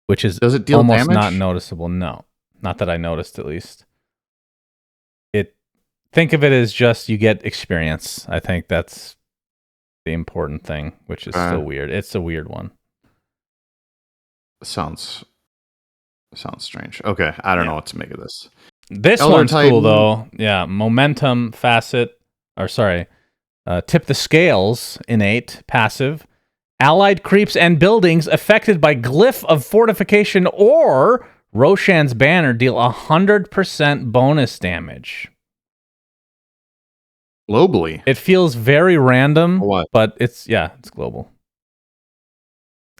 which is Does it deal almost damage? not noticeable. No, not that I noticed at least. Think of it as just you get experience. I think that's the important thing, which is still weird. It's a weird one. Sounds strange. Okay, I don't know what to make of this. This Elder one's Titan. cool though. Yeah, momentum facet, tip the scales innate passive Allied creeps and buildings affected by Glyph of Fortification or Roshan's Banner deal 100% bonus damage. Globally. It feels very random, What? but it's global.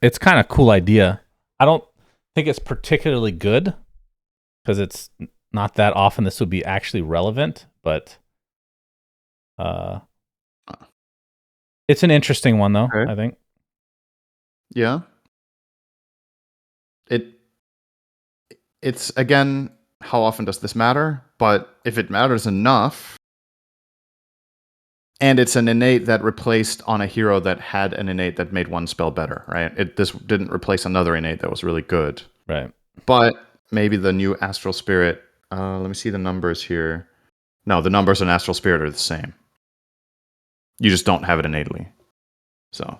It's kind of cool idea. I don't think it's particularly good because it's not that often this would be actually relevant, but it's an interesting one though, Okay. I think. Yeah. It's again, how often does this matter? But if it matters enough, and it's an innate that replaced on a hero that had an innate that made one spell better, right? This didn't replace another innate that was really good. Right. But maybe the new Astral Spirit, let me see the numbers here. No, the numbers in Astral Spirit are the same. You just don't have it innately. So.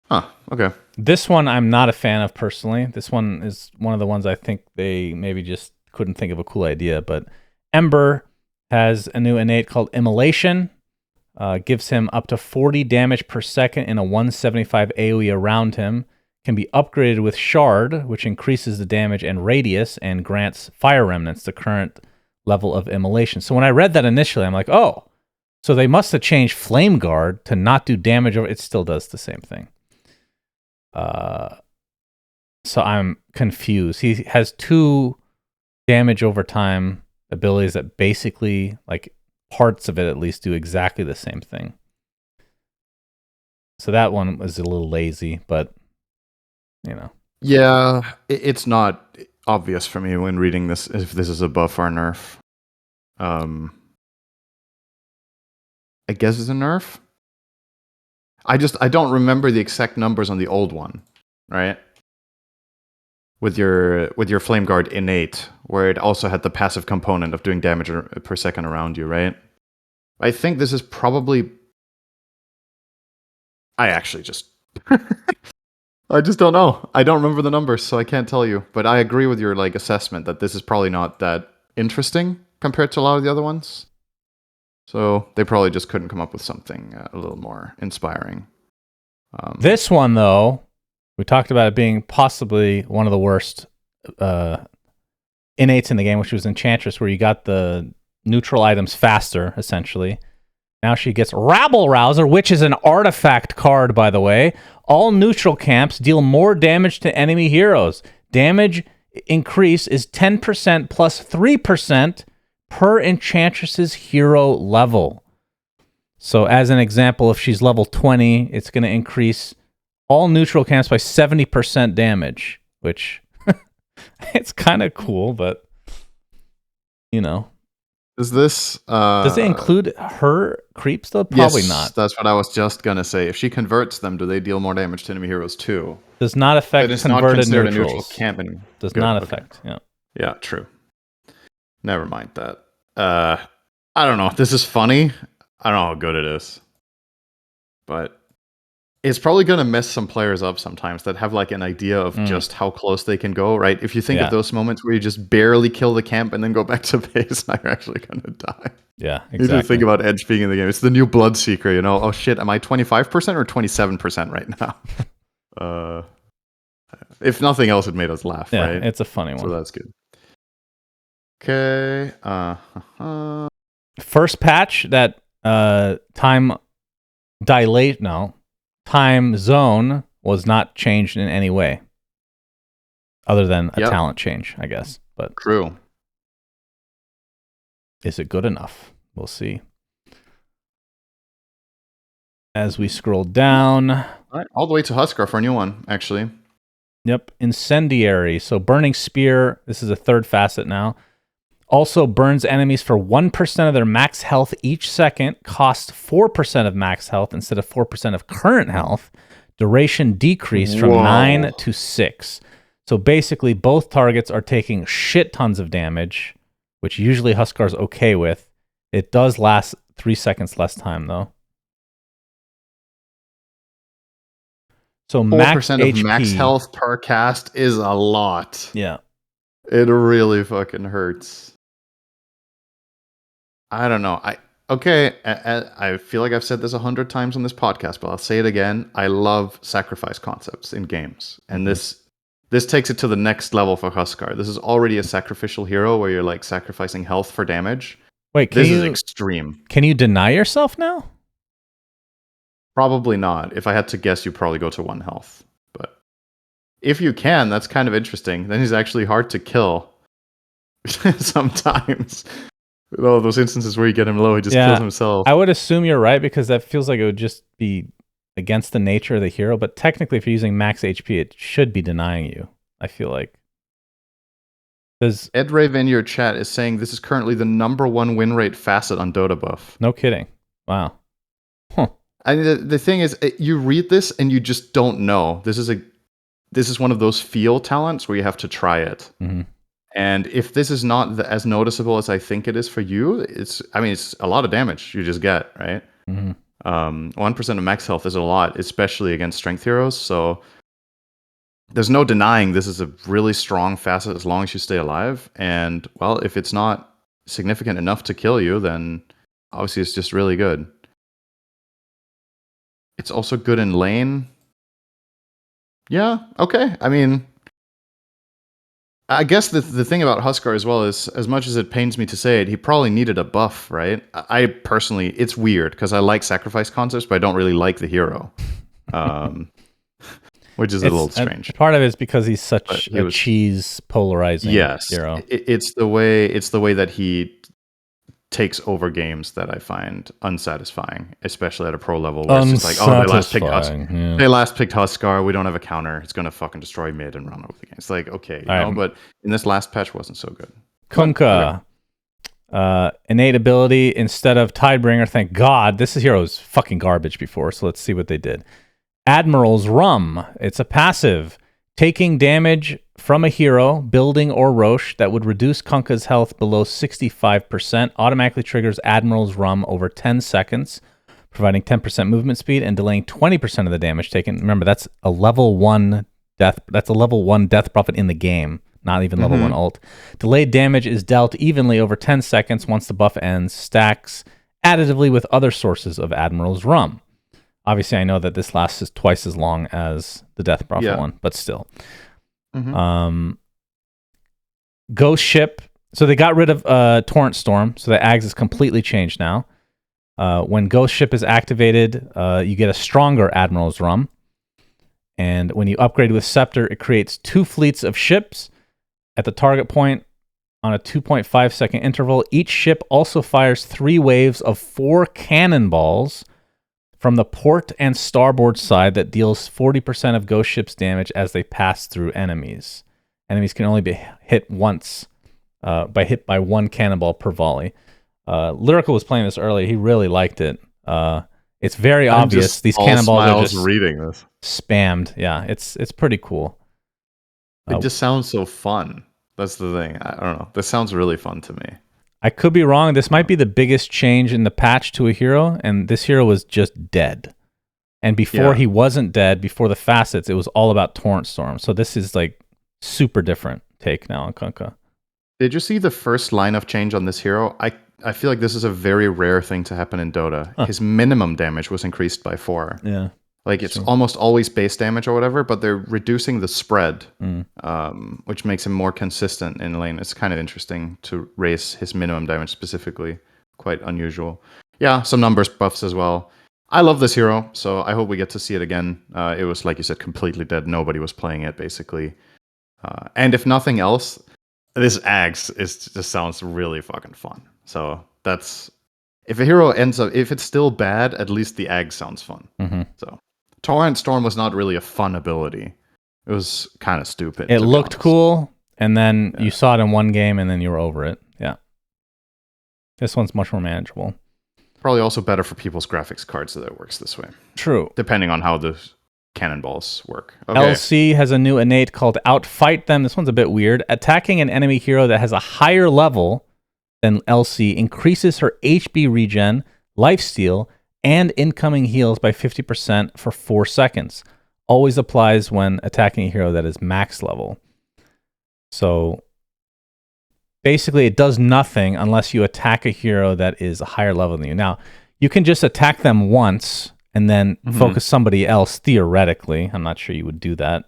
Huh, okay. This one I'm not a fan of personally. This one is one of the ones I think they maybe just couldn't think of a cool idea. But Ember has a new innate called Immolation. Gives him up to 40 damage per second in a 175 AoE around him. Can be upgraded with Shard, which increases the damage and radius and grants Fire Remnants the current level of Immolation. So when I read that initially, I'm like, oh, so they must have changed Flame Guard to not do damage. It still does the same thing. So I'm confused. He has 2 damage over time abilities that basically, like parts of it at least, do exactly the same thing. So that one was a little lazy, but you know. Yeah, it's not obvious for me when reading this if this is a buff or a nerf. I guess it's a nerf. I don't remember the exact numbers on the old one, right? With your Flame Guard innate, where it also had the passive component of doing damage per second around you, right? I think this is probably. I actually just. I just don't know. I don't remember the numbers, so I can't tell you. But I agree with your assessment that this is probably not that interesting compared to a lot of the other ones. So they probably just couldn't come up with something a little more inspiring. This one, though, we talked about it being possibly one of the worst innates in the game, which was Enchantress, where you got the neutral items faster, essentially. Now she gets Rabble Rouser, which is an artifact card, by the way. All neutral camps deal more damage to enemy heroes. Damage increase is 10% plus 3% per Enchantress's hero level. So as an example, if she's level 20, it's going to increase all neutral camps by 70% damage, which it's kind of cool, but you know. Is this... does it include her creeps, though? Probably yes, not. That's what I was just going to say. If she converts them, do they deal more damage to enemy heroes too? Does not affect converted not neutrals. A neutral camp anymore. Does Good, not okay. affect, yeah. Yeah, true. Never mind that. I don't know. This is funny. I don't know how good it is. But it's probably going to mess some players up sometimes that have an idea of just how close they can go, right? If you think of those moments where you just barely kill the camp and then go back to base, now you're actually going to die. Yeah, exactly. You need to think about Edge being in the game. It's the new Bloodseeker, you know? Oh shit, am I 25% or 27% right now? If nothing else, it made us laugh, yeah, right? It's a funny one. So that's good. Okay. First patch that time zone was not changed in any way, other than a talent change, I guess. But true. Is it good enough? We'll see. As we scroll down, all right, all the way to Husker for a new one, actually. Yep, Incendiary. So Burning Spear. This is a third facet now. Also burns enemies for 1% of their max health each second, costs 4% of max health instead of 4% of current health. Duration decreased from 9 to 6. So basically, both targets are taking shit tons of damage, which usually Huskar's okay with. It does last 3 seconds less time, though. So 4% max of HP, max health per cast is a lot. Yeah. It really fucking hurts. I don't know. Okay, I feel like I've said this 100 times on this podcast, but I'll say it again. I love sacrifice concepts in games, and this takes it to the next level for Husker. This is already a sacrificial hero where you're like sacrificing health for damage. Wait, This is extreme. Can you deny yourself now? Probably not. If I had to guess, you probably go to 1 health. But if you can, that's kind of interesting. Then he's actually hard to kill sometimes. With all those instances where you get him low, he just kills himself. I would assume you're right because that feels like it would just be against the nature of the hero. But technically, if you're using max HP, it should be denying you, I feel like. Ed Rave in your chat is saying this is currently the #1 win rate facet on Dota buff. No kidding. Wow. Huh. I mean, the thing is, you read this and you just don't know. This is one of those feel talents where you have to try it. Mm-hmm. And if this is not as noticeable as I think it is for you, it's a lot of damage you just get, right? Mm-hmm. 1% of max health is a lot, especially against strength heroes. So there's no denying this is a really strong facet as long as you stay alive. And, well, if it's not significant enough to kill you, then obviously it's just really good. It's also good in lane. Yeah, okay. I mean, I guess the thing about Husker as well is, as much as it pains me to say it, he probably needed a buff, right? I personally, it's weird because I like sacrifice concepts, but I don't really like the hero. Which is a little strange. Part of it is because he's such a cheese polarizing hero. It's the way that he takes over games that I find unsatisfying, especially at a pro level where it's just like, oh, they last picked Husker, we don't have a counter, it's gonna fucking destroy mid and run over the game. It's like, okay, you know, but in this last patch wasn't so good. Kunkka. Innate ability instead of Tidebringer, thank God. This hero was fucking garbage before, so let's see what they did. Admiral's Rum. It's a passive. Taking damage from a hero, building, or Roche that would reduce Kunkka's health below 65% automatically triggers Admiral's Rum over 10 seconds, providing 10% movement speed and delaying 20% of the damage taken. Remember, that's a level 1 death. That's a level 1 death profit in the game, not even level 1 ult. Delayed damage is dealt evenly over 10 seconds once the buff ends, stacks additively with other sources of Admiral's Rum. Obviously, I know that this lasts twice as long as the Death Prophet one, but still. Ghost Ship. So they got rid of Torrent Storm, so the Ags is completely changed now. When Ghost Ship is activated, you get a stronger Admiral's Rum. And when you upgrade with Scepter, it creates 2 fleets of ships at the target point on a 2.5 second interval. Each ship also fires 3 waves of 4 cannonballs from the port and starboard side that deals 40% of Ghost Ship's damage as they pass through enemies. Enemies can only be hit once, hit by 1 cannonball per volley. Lyrical was playing this earlier. He really liked it. It's very obvious. These cannonballs are just reading this. Spammed. Yeah, it's pretty cool. It just sounds so fun. That's the thing. I don't know. This sounds really fun to me. I could be wrong. This might be the biggest change in the patch to a hero, and this hero was just dead. And before he wasn't dead, before the facets, it was all about Torrent Storm. So this is like super different take now on Kunkka. Did you see the first line of change on this hero? I feel like this is a very rare thing to happen in Dota. His minimum damage was increased by 4. Yeah. Like it's almost always base damage or whatever, but they're reducing the spread, which makes him more consistent in lane. It's kind of interesting to raise his minimum damage specifically. Quite unusual. Yeah, some numbers buffs as well. I love this hero, so I hope we get to see it again. It was, like you said, completely dead. Nobody was playing it, basically. And if nothing else, this Ags just sounds really fucking fun. So that's... If a hero ends up... If it's still bad, at least the Ags sounds fun. So... Torrent Storm was not really a fun ability. It was kind of stupid. It looked cool, and then you saw it in one game, and then you were over it. Yeah. This one's much more manageable. Probably also better for people's graphics cards that it works this way. True. Depending on how the cannonballs work. Okay. LC has a new innate called Outfight Them. This one's a bit weird. Attacking an enemy hero that has a higher level than LC increases her HP regen, lifesteal, and incoming heals by 50% for 4 seconds. Always applies when attacking a hero that is max level. So basically it does nothing unless you attack a hero that is a higher level than you. Now, you can just attack them once and then focus somebody else theoretically. I'm not sure you would do that.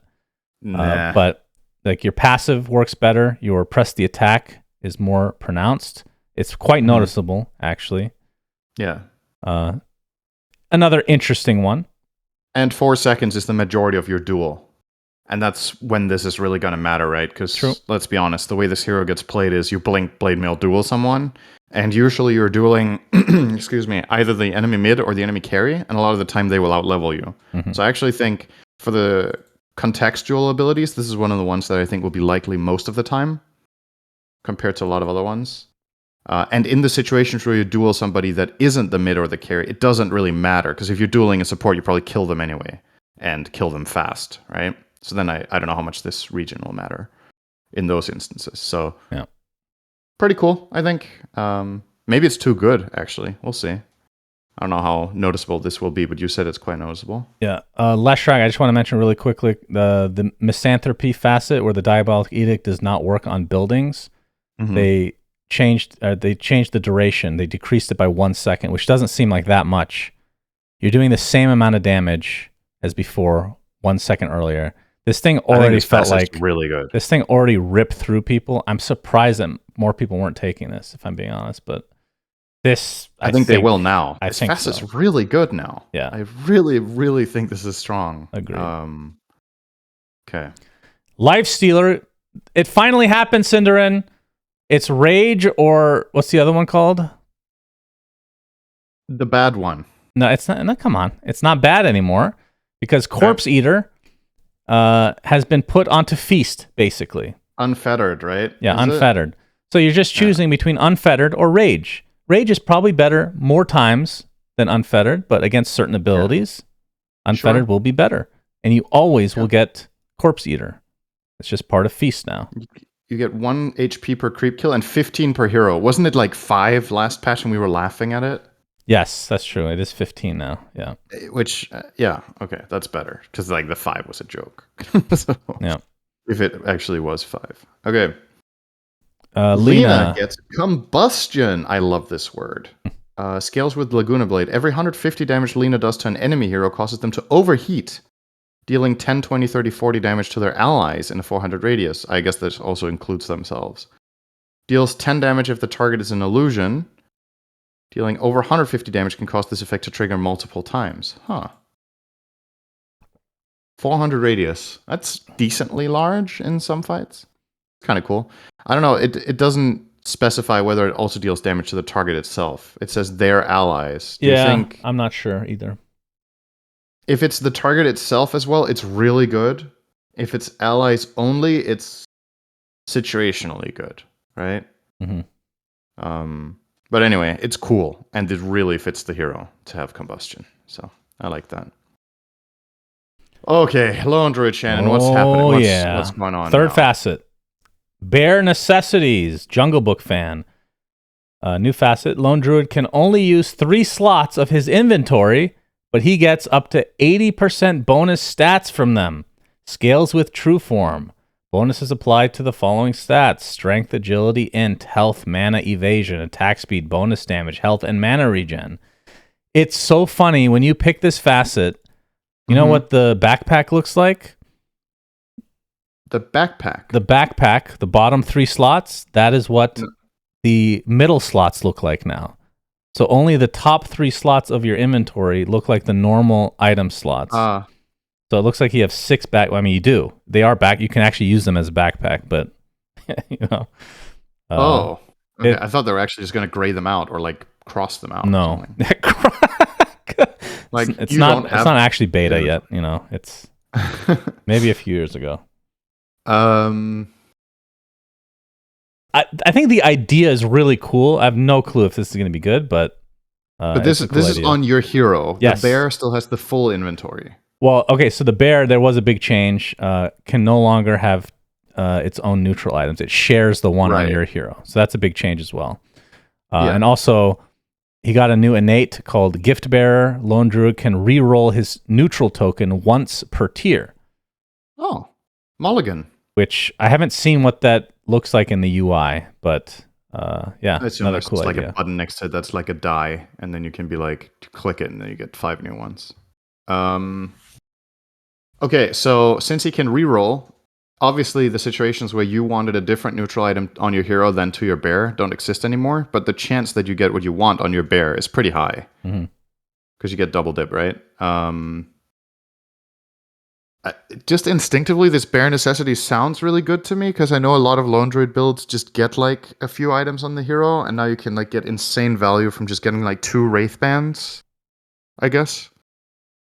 Nah. But like your passive works better. Your press the attack is more pronounced. It's quite noticeable, actually. Yeah. Another interesting one. And 4 seconds is the majority of your duel. And that's when this is really going to matter, right? Because let's be honest, the way this hero gets played is you blink, blade mail, duel someone. And usually you're dueling, excuse me, either the enemy mid or the enemy carry. And a lot of the time they will outlevel you. So I actually think for the contextual abilities, this is one of the ones that I think will be likely most of the time compared to a lot of other ones. And in the situations where you duel somebody that isn't the mid or the carry, it doesn't really matter. Because if you're dueling a support, you probably kill them anyway. And kill them fast, right? So then I don't know how much this region will matter in those instances. So pretty cool, I think. Maybe it's too good, actually. We'll see. I don't know how noticeable this will be, but you said it's quite noticeable. Yeah. Leshrac, I just want to mention really quickly, the Misanthropy facet where the Diabolic Edict does not work on buildings. They changed the duration. They decreased it by 1 second, which doesn't seem like that much. You're doing the same amount of damage as before 1 second earlier. This thing already felt like really good. This thing already ripped through people. I'm surprised that more people weren't taking this, if I'm being honest. But this, I think they will now. I think This is really good now. Yeah, I really, really think this is strong. Agreed. Okay. Lifestealer. It finally happened, Cinderin. It's Rage, or what's the other one called? The bad one. No, it's not. No, come on. It's not bad anymore because Corpse Eater has been put onto Feast, basically. Unfettered, right? Yeah, unfettered. So you're just choosing between unfettered or Rage. Rage is probably better more times than unfettered, but against certain abilities, unfettered will be better. And you always will get Corpse Eater. It's just part of Feast now. You get 1 HP per creep kill and 15 per hero. Wasn't it like 5 last patch and we were laughing at it? Yes, that's true. It is 15 now. Yeah. Which, okay, that's better. Because like the 5 was a joke. So, yeah. If it actually was 5. Okay. Lena gets Combustion. I love this word. Scales with Lagona Blade. Every 150 damage Lena does to an enemy hero causes them to overheat, dealing 10, 20, 30, 40 damage to their allies in a 400 radius. I guess this also includes themselves. Deals 10 damage if the target is an illusion. Dealing over 150 damage can cause this effect to trigger multiple times. 400 radius. That's decently large in some fights. Kind of cool. I don't know. It doesn't specify whether it also deals damage to the target itself. It says their allies. Do you think I'm not sure either. If it's the target itself as well, it's really good. If it's allies only, it's situationally good, right? But anyway, it's cool, and it really fits the hero to have Combustion. So I like that. Okay, hello, Druid Shannon. What's happening? What's going on? Third facet. Bare Necessities. Jungle Book fan. New facet. Lone Druid can only use 3 slots of his inventory, but he gets up to 80% bonus stats from them. Scales with True Form. Bonuses applied to the following stats: Strength, Agility, Int, Health, Mana, Evasion, Attack Speed, Bonus Damage, Health, and Mana Regen. It's so funny when you pick this facet. You know what the backpack looks like? The backpack? The backpack, the bottom 3 slots, that is what the middle slots look like now. So only the top 3 slots of your inventory look like the normal item slots. So it looks like you have 6 back. I mean, you do. They are back. You can actually use them as a backpack, but you know. Okay. I thought they were actually just going to gray them out or like cross them out. No, like it's not actually beta yet. You know, it's maybe a few years ago. I think the idea is really cool. I have no clue if this is going to be good, but this is on your hero. Yes. The bear still has the full inventory. Well, okay, so the bear, there was a big change. Can no longer have its own neutral items. It shares the one on your hero. So that's a big change as well. And also, he got a new innate called Gift Bearer. Lone Druid can re-roll his neutral token once per tier. Oh, mulligan. which I haven't seen what that looks like in the UI, but yeah, I assume another there's cool just like a idea. button next to it that's like a die, and then you can be like, click it, and then you get 5 new ones. Okay, so since he can reroll, obviously the situations where you wanted a different neutral item on your hero than to your bear don't exist anymore, but the chance that you get what you want on your bear is pretty high. Because you get double dip, right? Just instinctively, this bear necessity sounds really good to me, because I know a lot of lone druid builds just get like a few items on the hero, and now you can like get insane value from just getting like 2 wraith bands, I guess.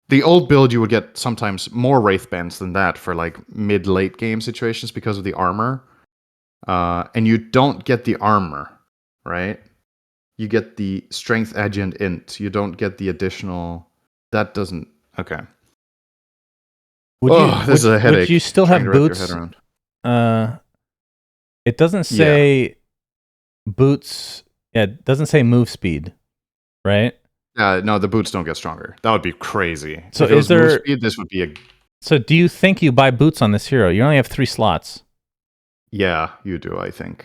The old build, you would get sometimes more wraith bands than that for like mid-late game situations because of the armor. And you don't get the armor, right? You get the strength adjunct int. You don't get the additional. That doesn't. Okay. This is a Would you headache still trying to have wrap your head boots? around. It doesn't Yeah. say boots. Yeah, it doesn't say move speed, right? No, the boots don't get stronger. That would be crazy. So If it is was move there? speed, this would be a. So do you think you buy boots on this hero? You only have 3 slots. Yeah, you do, I think.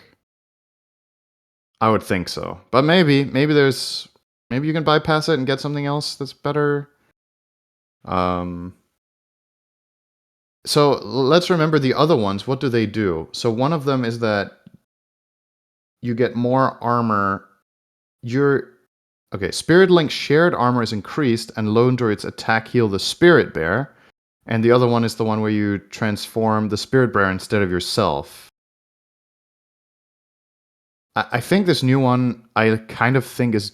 I would think so. But maybe you can bypass it and get something else that's better. So let's remember the other ones. What do they do? So one of them is that you get more armor. Spirit Link shared armor is increased, and Lone Druid's attack heal the Spirit Bear. And the other one is the one where you transform the Spirit Bear instead of yourself. I think this new one, I kind of think is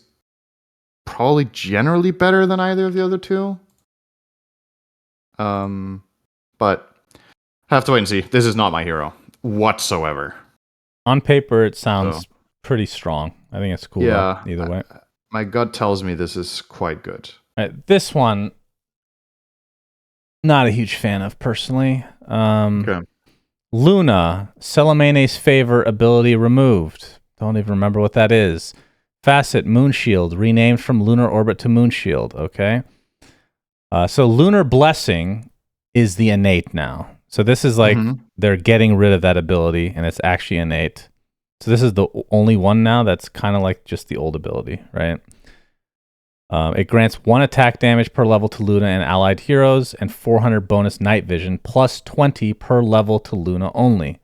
probably generally better than either of the other two. But have to wait and see. This is not my hero whatsoever. On paper, it sounds pretty strong. I think it's cool. Yeah, though, either way. My gut tells me this is quite good. This one, not a huge fan of personally. Okay. Luna, Celemane's favor ability removed. Don't even remember what that is. Facet, Moonshield, renamed from Lunar Orbit to Moonshield. Okay. So Lunar Blessing is the innate now. So this is like they're getting rid of that ability, and it's actually innate. So this is the only one now that's kind of like just the old ability, right? It grants 1 attack damage per level to Luna and allied heroes, and 400 bonus night vision, plus 20 per level to Luna only.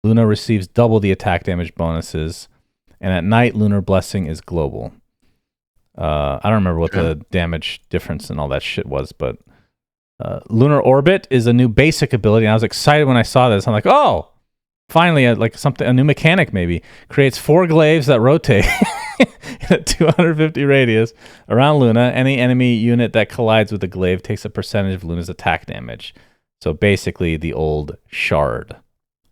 Luna receives double the attack damage bonuses, and at night, Lunar Blessing is global. I don't remember what the damage difference and all that shit was, but Lunar Orbit is a new basic ability, and I was excited when I saw this. I'm like, oh, finally, a new mechanic maybe. Creates 4 glaives that rotate in a 250 radius around Luna. Any enemy unit that collides with the glaive takes a percentage of Luna's attack damage. So basically the old shard.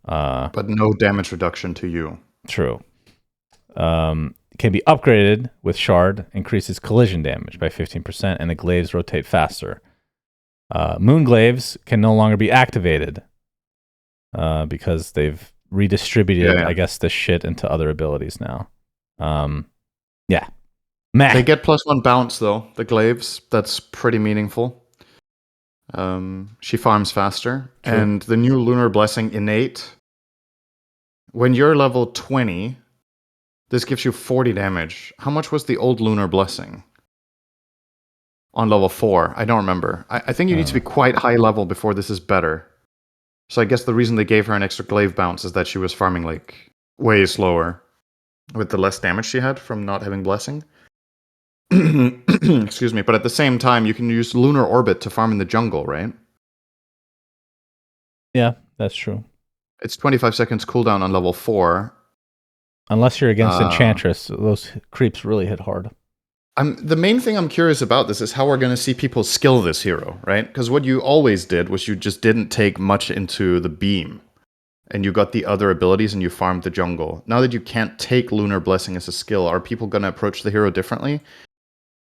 But no damage reduction to you. True. Can be upgraded with shard, increases collision damage by 15%, and the glaives rotate faster. Moon glaives can no longer be activated because they've redistributed, I guess, the shit into other abilities now. Meh. They get +1 bounce though. The glaives, that's pretty meaningful. She farms faster, and the new Lunar Blessing innate. When you're level 20, this gives you 40 damage. How much was the old Lunar Blessing? On level 4, I don't remember. I think you need to be quite high level before this is better. So I guess the reason they gave her an extra glaive bounce is that she was farming like way slower with the less damage she had from not having blessing. Excuse me, but at the same time you can use Lunar Orbit to farm in the jungle, right? Yeah, that's true. It's 25 seconds cooldown on level 4. Unless you're against Enchantress, those creeps really hit hard. The main thing I'm curious about this is how we're going to see people skill this hero, right? Because what you always did was you just didn't take much into the beam. And you got the other abilities and you farmed the jungle. Now that you can't take Lunar Blessing as a skill, are people going to approach the hero differently?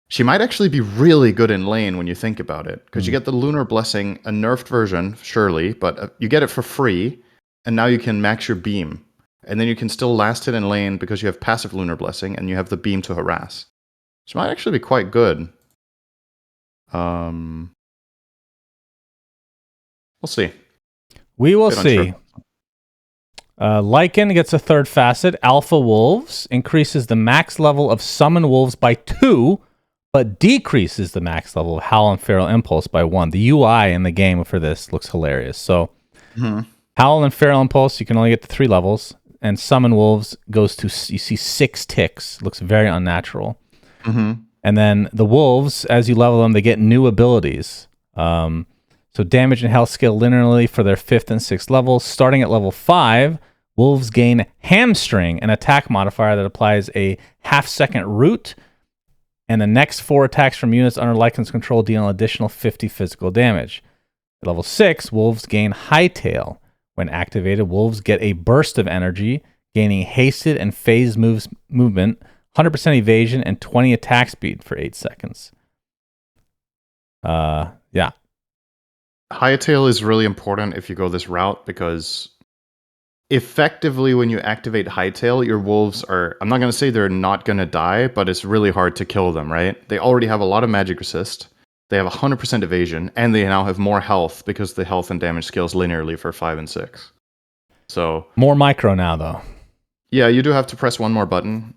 She might actually be really good in lane when you think about it. Because you get the Lunar Blessing, a nerfed version, surely, but you get it for free. And now you can max your beam. And then you can still last hit in lane because you have passive Lunar Blessing and you have the beam to harass. She might actually be quite good. We'll see. We will see. Lycan gets a third facet. Alpha Wolves increases the max level of Summon Wolves by 2, but decreases the max level of Howl and Feral Impulse by 1. The UI in the game for this looks hilarious. So, Howl and Feral Impulse, you can only get to 3 levels, and Summon Wolves goes to, you see 6 ticks. Looks very unnatural. And then the Wolves, as you level them, they get new abilities. So damage and health scale linearly for their 5th and 6th levels. Starting at level 5, Wolves gain Hamstring, an attack modifier that applies a half-second root, and the next 4 attacks from units under Lycan's control deal an additional 50 physical damage. At level 6, Wolves gain Hightail. When activated, Wolves get a burst of energy, gaining hasted and phased movement, 100% evasion, and 20 attack speed for 8 seconds. Yeah. Hightail is really important if you go this route because effectively when you activate Hightail, your wolves are, I'm not going to say they're not going to die, but it's really hard to kill them, right? They already have a lot of magic resist. They have 100% evasion, and they now have more health because the health and damage scales linearly for 5 and 6. So more micro now, though. Yeah, you do have to press one more button,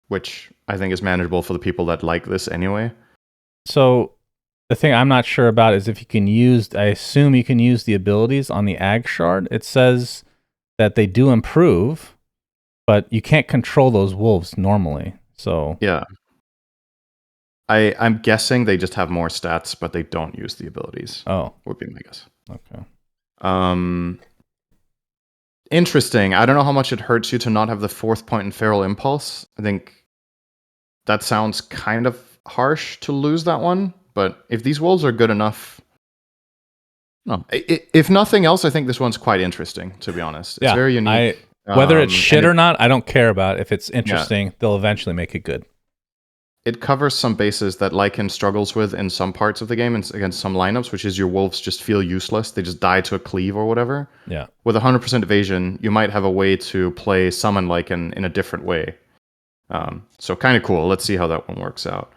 which I think is manageable for the people that like this anyway. So the thing I'm not sure about is if you can use, I assume you can use the abilities on the Ag Shard. It says that they do improve, but you can't control those wolves normally. So yeah. I'm guessing they just have more stats, but they don't use the abilities. Oh. Would be my guess. Okay. Interesting. I don't know how much it hurts you to not have the 4th point in Feral Impulse. I think that sounds kind of harsh to lose that one. But if these wolves are good enough, no. If nothing else, I think this one's quite interesting. To be honest, it's very unique. Whether it's shit or not, I don't care about. If it's interesting, they'll eventually make it good. It covers some bases that Lycan struggles with in some parts of the game and against some lineups, which is your wolves just feel useless. They just die to a cleave or whatever. Yeah. With 100% evasion, you might have a way to play summon Lycan in a different way. So kind of cool. Let's see how that one works out.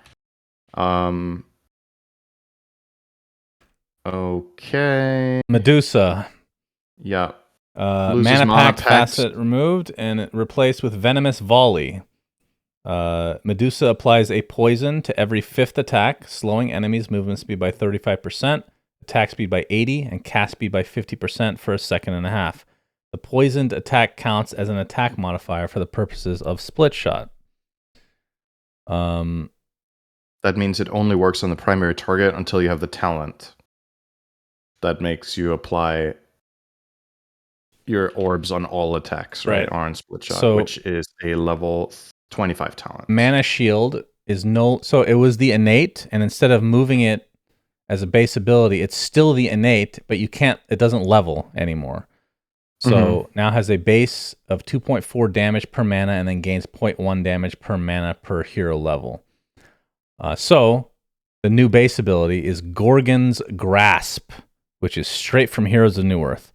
Okay. Medusa. Yeah. Mana Pact facet removed and replaced with Venomous Volley. Medusa applies a poison to every 5th attack, slowing enemies' movement speed by 35%, attack speed by 80%, and cast speed by 50% for a second and a half. The poisoned attack counts as an attack modifier for the purposes of split shot. That means it only works on the primary target until you have the talent. That makes you apply your orbs on all attacks, right? Or on split shot, which is a level 25 talent. Mana Shield is so it was the innate, and instead of moving it as a base ability, it's still the innate, but it doesn't level anymore. So now has a base of 2.4 damage per mana and then gains 0.1 damage per mana per hero level. So the new base ability is Gorgon's Grasp, which is straight from Heroes of Newerth.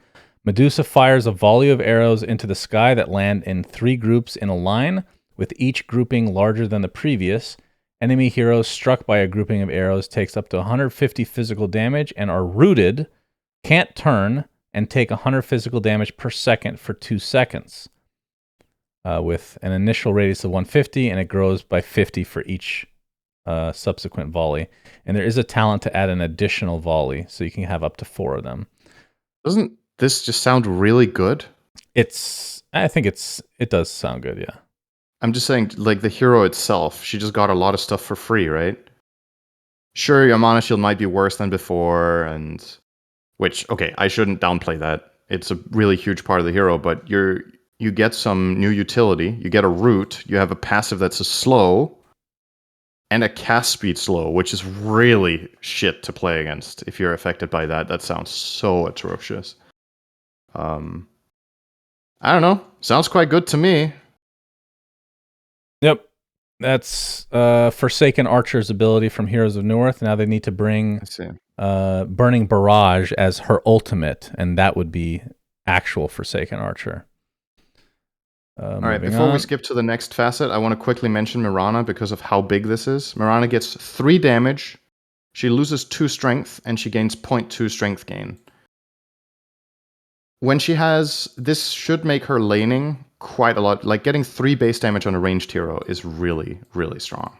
Medusa fires a volley of arrows into the sky that land in 3 groups in a line, with each grouping larger than the previous. Enemy heroes struck by a grouping of arrows takes up to 150 physical damage and are rooted, can't turn, and take 100 physical damage per second for 2 seconds. With an initial radius of 150, and it grows by 50 for each subsequent volley. And there is a talent to add an additional volley, so you can have up to 4 of them. Doesn't this just sound really good? I think it does sound good, yeah. I'm just saying, like, the hero itself, she just got a lot of stuff for free, right? Sure, your mana shield might be worse than before, which, okay, I shouldn't downplay that. It's a really huge part of the hero, but you get some new utility. You get a root. You have a passive that's a slow, and a cast speed slow, which is really shit to play against if you're affected by that. That sounds so atrocious. I don't know. Sounds quite good to me. Yep. That's Forsaken Archer's ability from Heroes of Newerth. Now they need to bring Burning Barrage as her ultimate, and that would be actual Forsaken Archer. All right, before we skip to the next facet, I want to quickly mention Mirana because of how big this is. Mirana gets 3 damage, she loses 2 strength, and she gains 0.2 strength gain. when she has this, should make her laning quite a lot. Like getting 3 base damage on a ranged hero is really, really strong.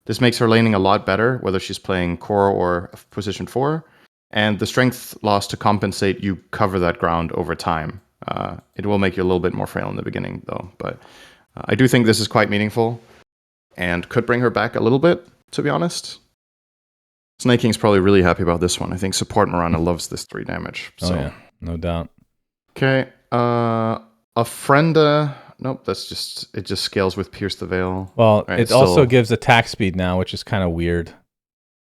This makes her laning a lot better, whether she's playing core or position 4. And the strength loss to compensate, you cover that ground over time. It will make you a little bit more frail in the beginning, though. But I do think this is quite meaningful and could bring her back a little bit, to be honest. Snake King's probably really happy about this one. I think support Mirana loves this 3 damage. So. Oh, yeah. No doubt. Okay. A Frienda. Nope, it just scales with Pierce the Veil. Well, right, it also gives attack speed now, which is kind of weird.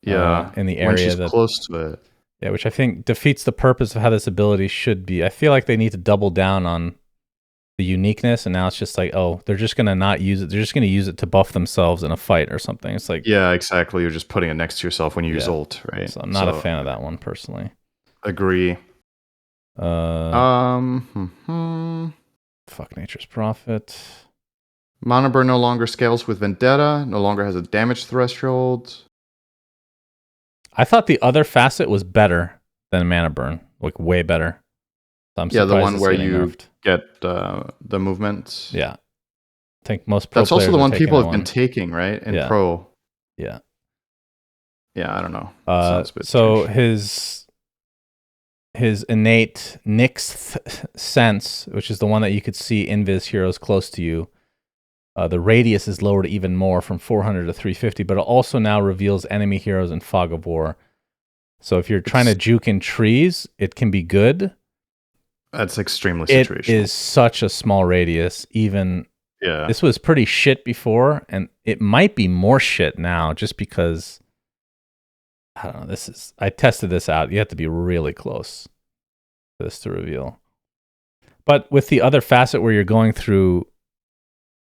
Yeah. In the area when she's close to it. Yeah, which I think defeats the purpose of how this ability should be. I feel like they need to double down on the uniqueness, and now it's just like, oh, they're just gonna not use it. They're just gonna use it to buff themselves in a fight or something. It's like, yeah, exactly. You're just putting it next to yourself when you use ult, right? So I'm not a fan of that one personally. Agree. Fuck Nature's Prophet. Mana Burn no longer scales with Vendetta. No longer has a damage threshold. I thought the other facet was better than Mana Burn, like way better. So I'm the one where you nerfed. Get the movements. Yeah, I think most pro. That's also the one people have been taking, right? In pro. Yeah. Yeah, I don't know. So strange. his innate Nixth sense, which is the one that you could see invis heroes close to you. The radius is lowered even more from 400 to 350, but it also now reveals enemy heroes in Fog of War. So if you're trying to juke in trees, it can be good. That's extremely situational. It is such a small radius. This was pretty shit before, and it might be more shit now just because, I don't know, I tested this out. You have to be really close for this to reveal. But with the other facet where you're going through,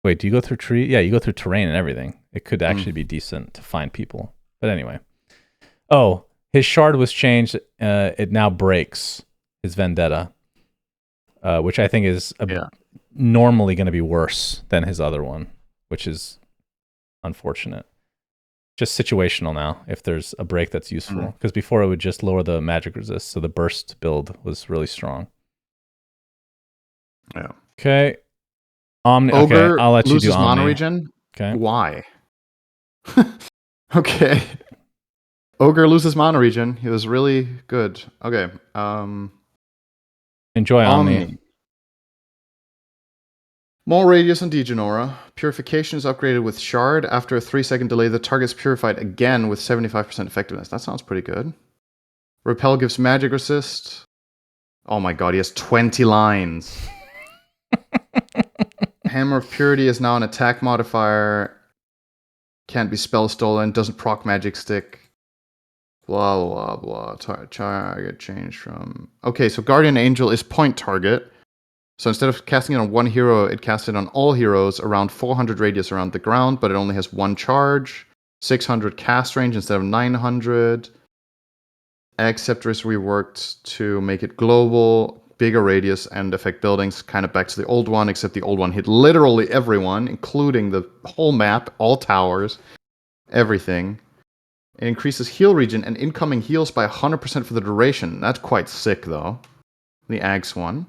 wait, do you go through tree? Yeah, you go through terrain and everything. It could actually be decent to find people. But anyway. Oh, his shard was changed. It now breaks his Vendetta, which I think is normally going to be worse than his other one, which is unfortunate. Just situational now, if there's a break that's useful. Because before it would just lower the magic resist, so the burst build was really strong. Yeah. Okay. Ogre I'll let you do Omni. Mana regen. Okay. Why? Okay. Ogre loses mana regen. He was really good. Okay. Enjoy Omni. More radius and Degenora. Purification is upgraded with Shard. After a 3-second delay, the target's purified again with 75% effectiveness. That sounds pretty good. Repel gives magic resist. Oh my god, he has 20 lines. Hammer of Purity is now an attack modifier. Can't be spell stolen. Doesn't proc magic stick. Blah, blah, blah. Target changed from... Okay, so Guardian Angel is point target. So instead of casting it on one hero, it casts it on all heroes around 400 radius around the ground, but it only has 1 charge. 600 cast range instead of 900. Scepter is reworked to make it global. Bigger radius and affect buildings, kind of back to the old one, except the old one hit literally everyone, including the whole map, all towers, everything. It increases heal regen and incoming heals by 100% for the duration. That's quite sick, though. The Ags one.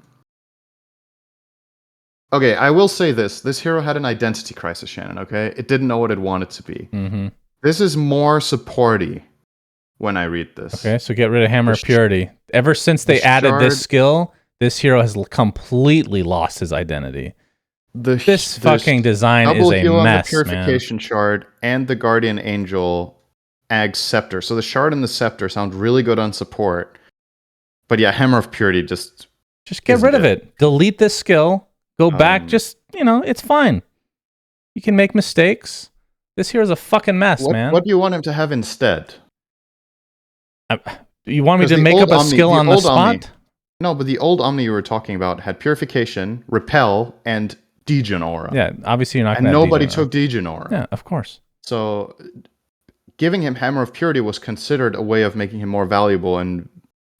Okay, I will say this. This hero had an identity crisis, Shannon, okay? It didn't know what it wanted to be. Mm-hmm. This is more supporty when I read this. Okay, so get rid of Hammer of Purity. Ever since they added this skill... This hero has completely lost his identity. This fucking design is a mess, the Purification Shard and the Guardian Angel Ag Scepter. So the Shard and the Scepter sound really good on support. But yeah, Hammer of Purity just get rid of it. Delete this skill. Go back. It's fine. You can make mistakes. This hero's a fucking mess, man. What do you want him to have instead? You want me to make up a skill on the spot? No, but the old Omni you were talking about had Purification, Repel, and Degenora. Yeah, obviously you're not going to. And nobody took Degenora. Yeah, of course. So giving him Hammer of Purity was considered a way of making him more valuable and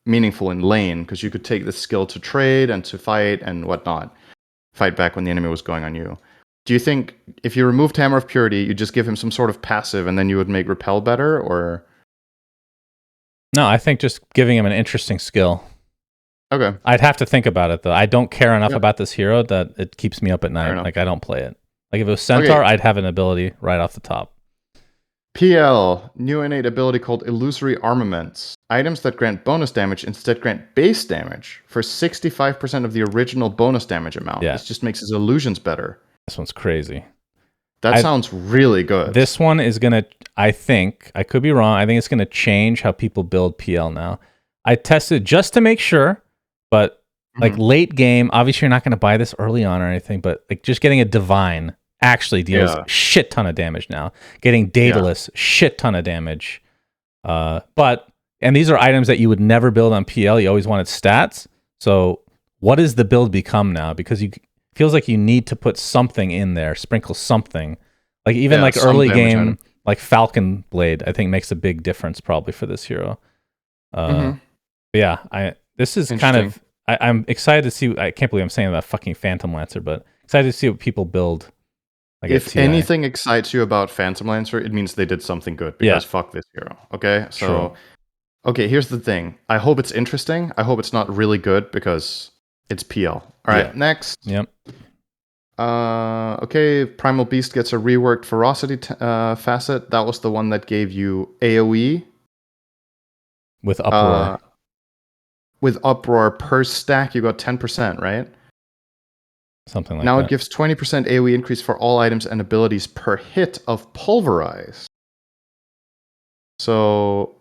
meaningful in lane, because you could take this skill to trade and to fight and whatnot. Fight back when the enemy was going on you. Do you think if you removed Hammer of Purity, you just give him some sort of passive and then you would make Repel better, or? No, I think just giving him an interesting skill. Okay. I'd have to think about it though. I don't care enough Yep. about this hero that it keeps me up at night. enough. Like I don't play it. Like if it was Centaur, Okay. I'd have an ability right off the top. PL, new innate ability called Illusory Armaments. Items that grant bonus damage instead grant base damage for 65% of the original bonus damage amount. Yeah. This just makes his illusions better. This one's crazy. That sounds really good. This one is gonna. I think I could be wrong. I think it's gonna change how people build PL now. I tested just to make sure, but like late game, obviously you're not gonna buy this early on or anything. But like just getting a divine actually deals shit ton of damage now. Getting Daedalus, shit ton of damage. But these are items that you would never build on PL. You always wanted stats. So what does the build become now? Because feels like you need to put something in there, sprinkle something. Like even like early game, item. Like Falcon Blade, I think makes a big difference probably for this hero. Yeah, this is kind of. I'm excited to see. I can't believe I'm saying that fucking Phantom Lancer, but excited to see what people build. Like if anything excites you about Phantom Lancer, it means they did something good. Because fuck this hero. Okay, so okay, here's the thing. I hope it's interesting. I hope it's not really good because it's PL. All right, next. Yep. Okay, Primal Beast gets a reworked Ferocity facet. That was the one that gave you AoE. With Uproar. With Uproar per stack, you got 10%, right? Something like that. Now it gives 20% AoE increase for all items and abilities per hit of Pulverize. So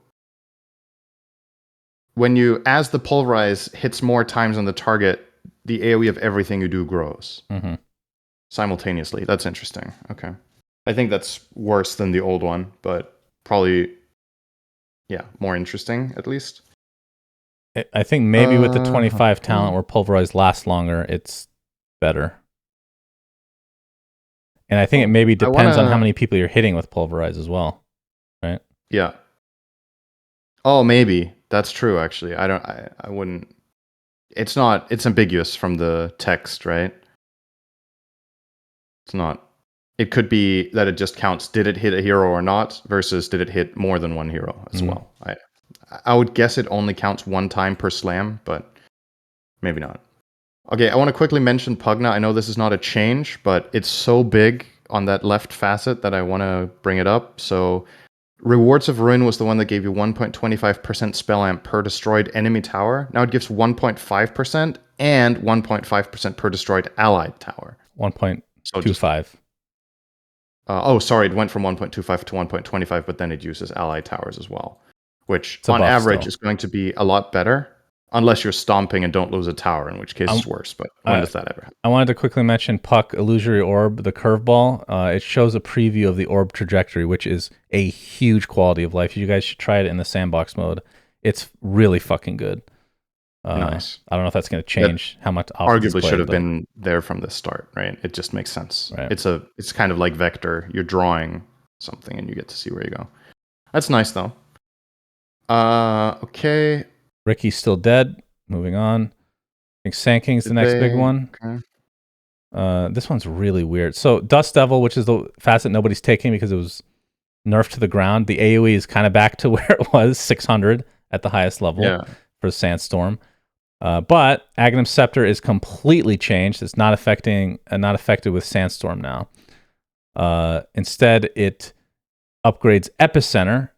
as the Pulverize hits more times on the target, the AoE of everything you do grows. Simultaneously. That's interesting. Okay. I think that's worse than the old one, but probably, more interesting at least. I think maybe with the 25 talent where Pulverize lasts longer, it's better. And I think it maybe depends on how many people you're hitting with Pulverize as well, right? Yeah. Oh, maybe. That's true, actually. I wouldn't... It's ambiguous from the text, right? It's not. It could be that it just counts, did it hit a hero or not, versus did it hit more than one hero as well. I would guess it only counts one time per slam, but maybe not. Okay, I want to quickly mention Pugna. I know this is not a change, but it's so big on that left facet that I want to bring it up. So Rewards of Ruin was the one that gave you 1.25% spell amp per destroyed enemy tower. Now it gives 1.5% and 1.5% per destroyed allied tower. 1.25. Sorry, it went from 1.25 to 1.25, but then it uses allied towers as well, which on average is going to be a lot better, unless you're stomping and don't lose a tower, in which case it's worse. But when does that ever happen? I wanted to quickly mention Puck Illusory Orb, the curveball. It shows a preview of the orb trajectory, which is a huge quality of life. You guys should try it in the sandbox mode. It's really fucking good. Nice. I don't know if that's going to change how much. Arguably should have been there from the start, right? It just makes sense. Right. It's kind of like Vector. You're drawing something and you get to see where you go. That's nice though. Okay. Ricky's still dead. Moving on. I think Sand King's the next big one. Okay. This one's really weird. So Dust Devil, which is the facet nobody's taking because it was nerfed to the ground. The AoE is kind of back to where it was, 600 at the highest level for Sandstorm. But Aghanim Scepter is completely changed. It's not affected with Sandstorm now. Instead, it upgrades Epicenter.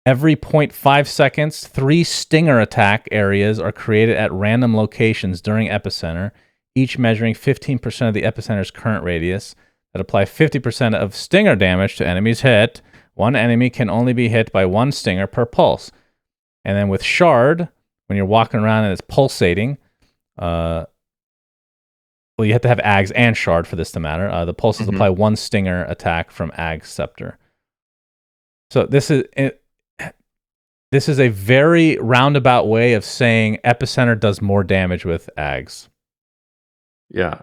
Every 0.5 seconds, 3 stinger attack areas are created at random locations during Epicenter, each measuring 15% of the Epicenter's current radius, that apply 50% of stinger damage to enemies hit. One enemy can only be hit by 1 stinger per pulse. And then with Shard, when you're walking around and it's pulsating, you have to have Ags and Shard for this to matter. The pulses apply 1 stinger attack from Ag's Scepter. So this is a very roundabout way of saying Epicenter does more damage with Ags. Yeah.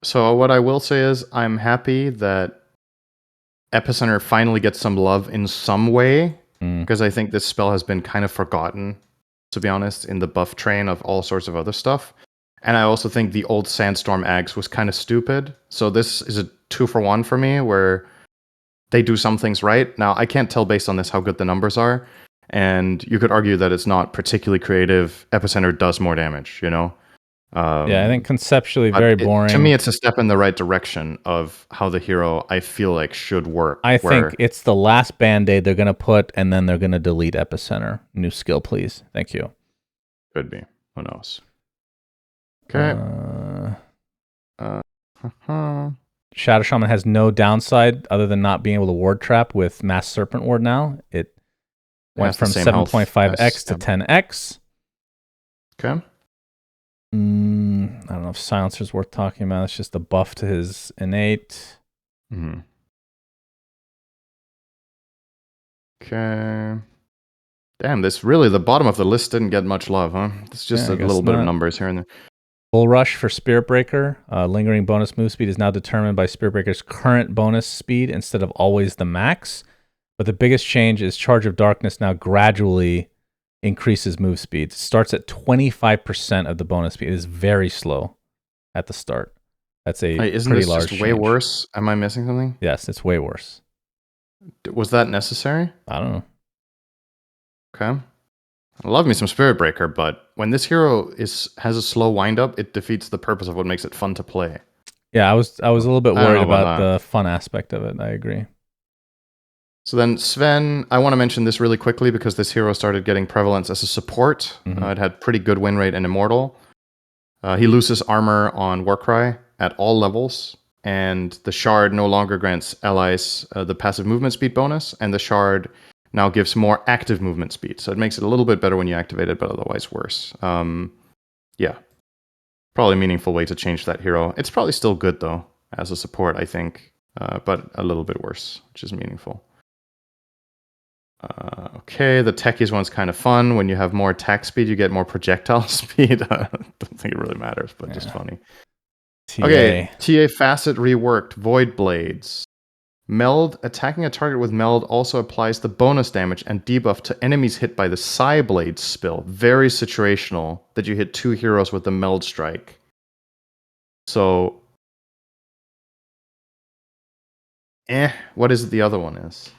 So what I will say is I'm happy that Epicenter finally gets some love in some way, because I think this spell has been kind of forgotten, to be honest, in the buff train of all sorts of other stuff. And I also think the old Sandstorm Ags was kind of stupid. So this is a 2-for-1 for me, where they do some things right. Now, I can't tell based on this how good the numbers are. And you could argue that it's not particularly creative. Epicenter does more damage, you know? I think conceptually But very boring. To me, it's a step in the right direction of how the hero, I feel like, should work. I think it's the last Band-Aid they're going to put, and then they're going to delete Epicenter. New skill, please. Thank you. Could be. Who knows? Okay. Shadow Shaman has no downside other than not being able to ward trap with Mass Serpent Ward now. It went from 7.5x to 10x. Okay. I don't know if Silencer's worth talking about. It's just a buff to his innate. Mm-hmm. Okay. Damn, this really, the bottom of the list didn't get much love, huh? It's just a little bit of numbers here and there. Bull Rush for Spirit Breaker. Lingering bonus move speed is now determined by Spirit Breaker's current bonus speed instead of always the max. But the biggest change is Charge of Darkness now gradually increases move speed. It starts at 25% of the bonus speed. It is very slow at the start. That's a pretty large change. Way worse? Am I missing something? Yes, it's way worse. Was that necessary? I don't know. Okay. I love me some Spirit Breaker, but when this hero has a slow windup, it defeats the purpose of what makes it fun to play. Yeah, I was a little bit worried about the fun aspect of it. I agree. So then Sven, I want to mention this really quickly because this hero started getting prevalence as a support. Mm-hmm. It had pretty good win rate in Immortal. He loses armor on Warcry at all levels, and the Shard no longer grants allies the passive movement speed bonus, and the Shard now gives more active movement speed. So it makes it a little bit better when you activate it, but otherwise worse. Yeah. Probably a meaningful way to change that hero. It's probably still good, though, as a support, I think, but a little bit worse, which is meaningful. Okay, the techies one's kind of fun. When you have more attack speed, you get more projectile speed. I don't think it really matters, but just funny. TA. Okay, TA Facet reworked. Void Blades. Meld, attacking a target with Meld also applies the bonus damage and debuff to enemies hit by the Psy Blade spill. Very situational that you hit two heroes with the Meld strike. So, what is it the other one is?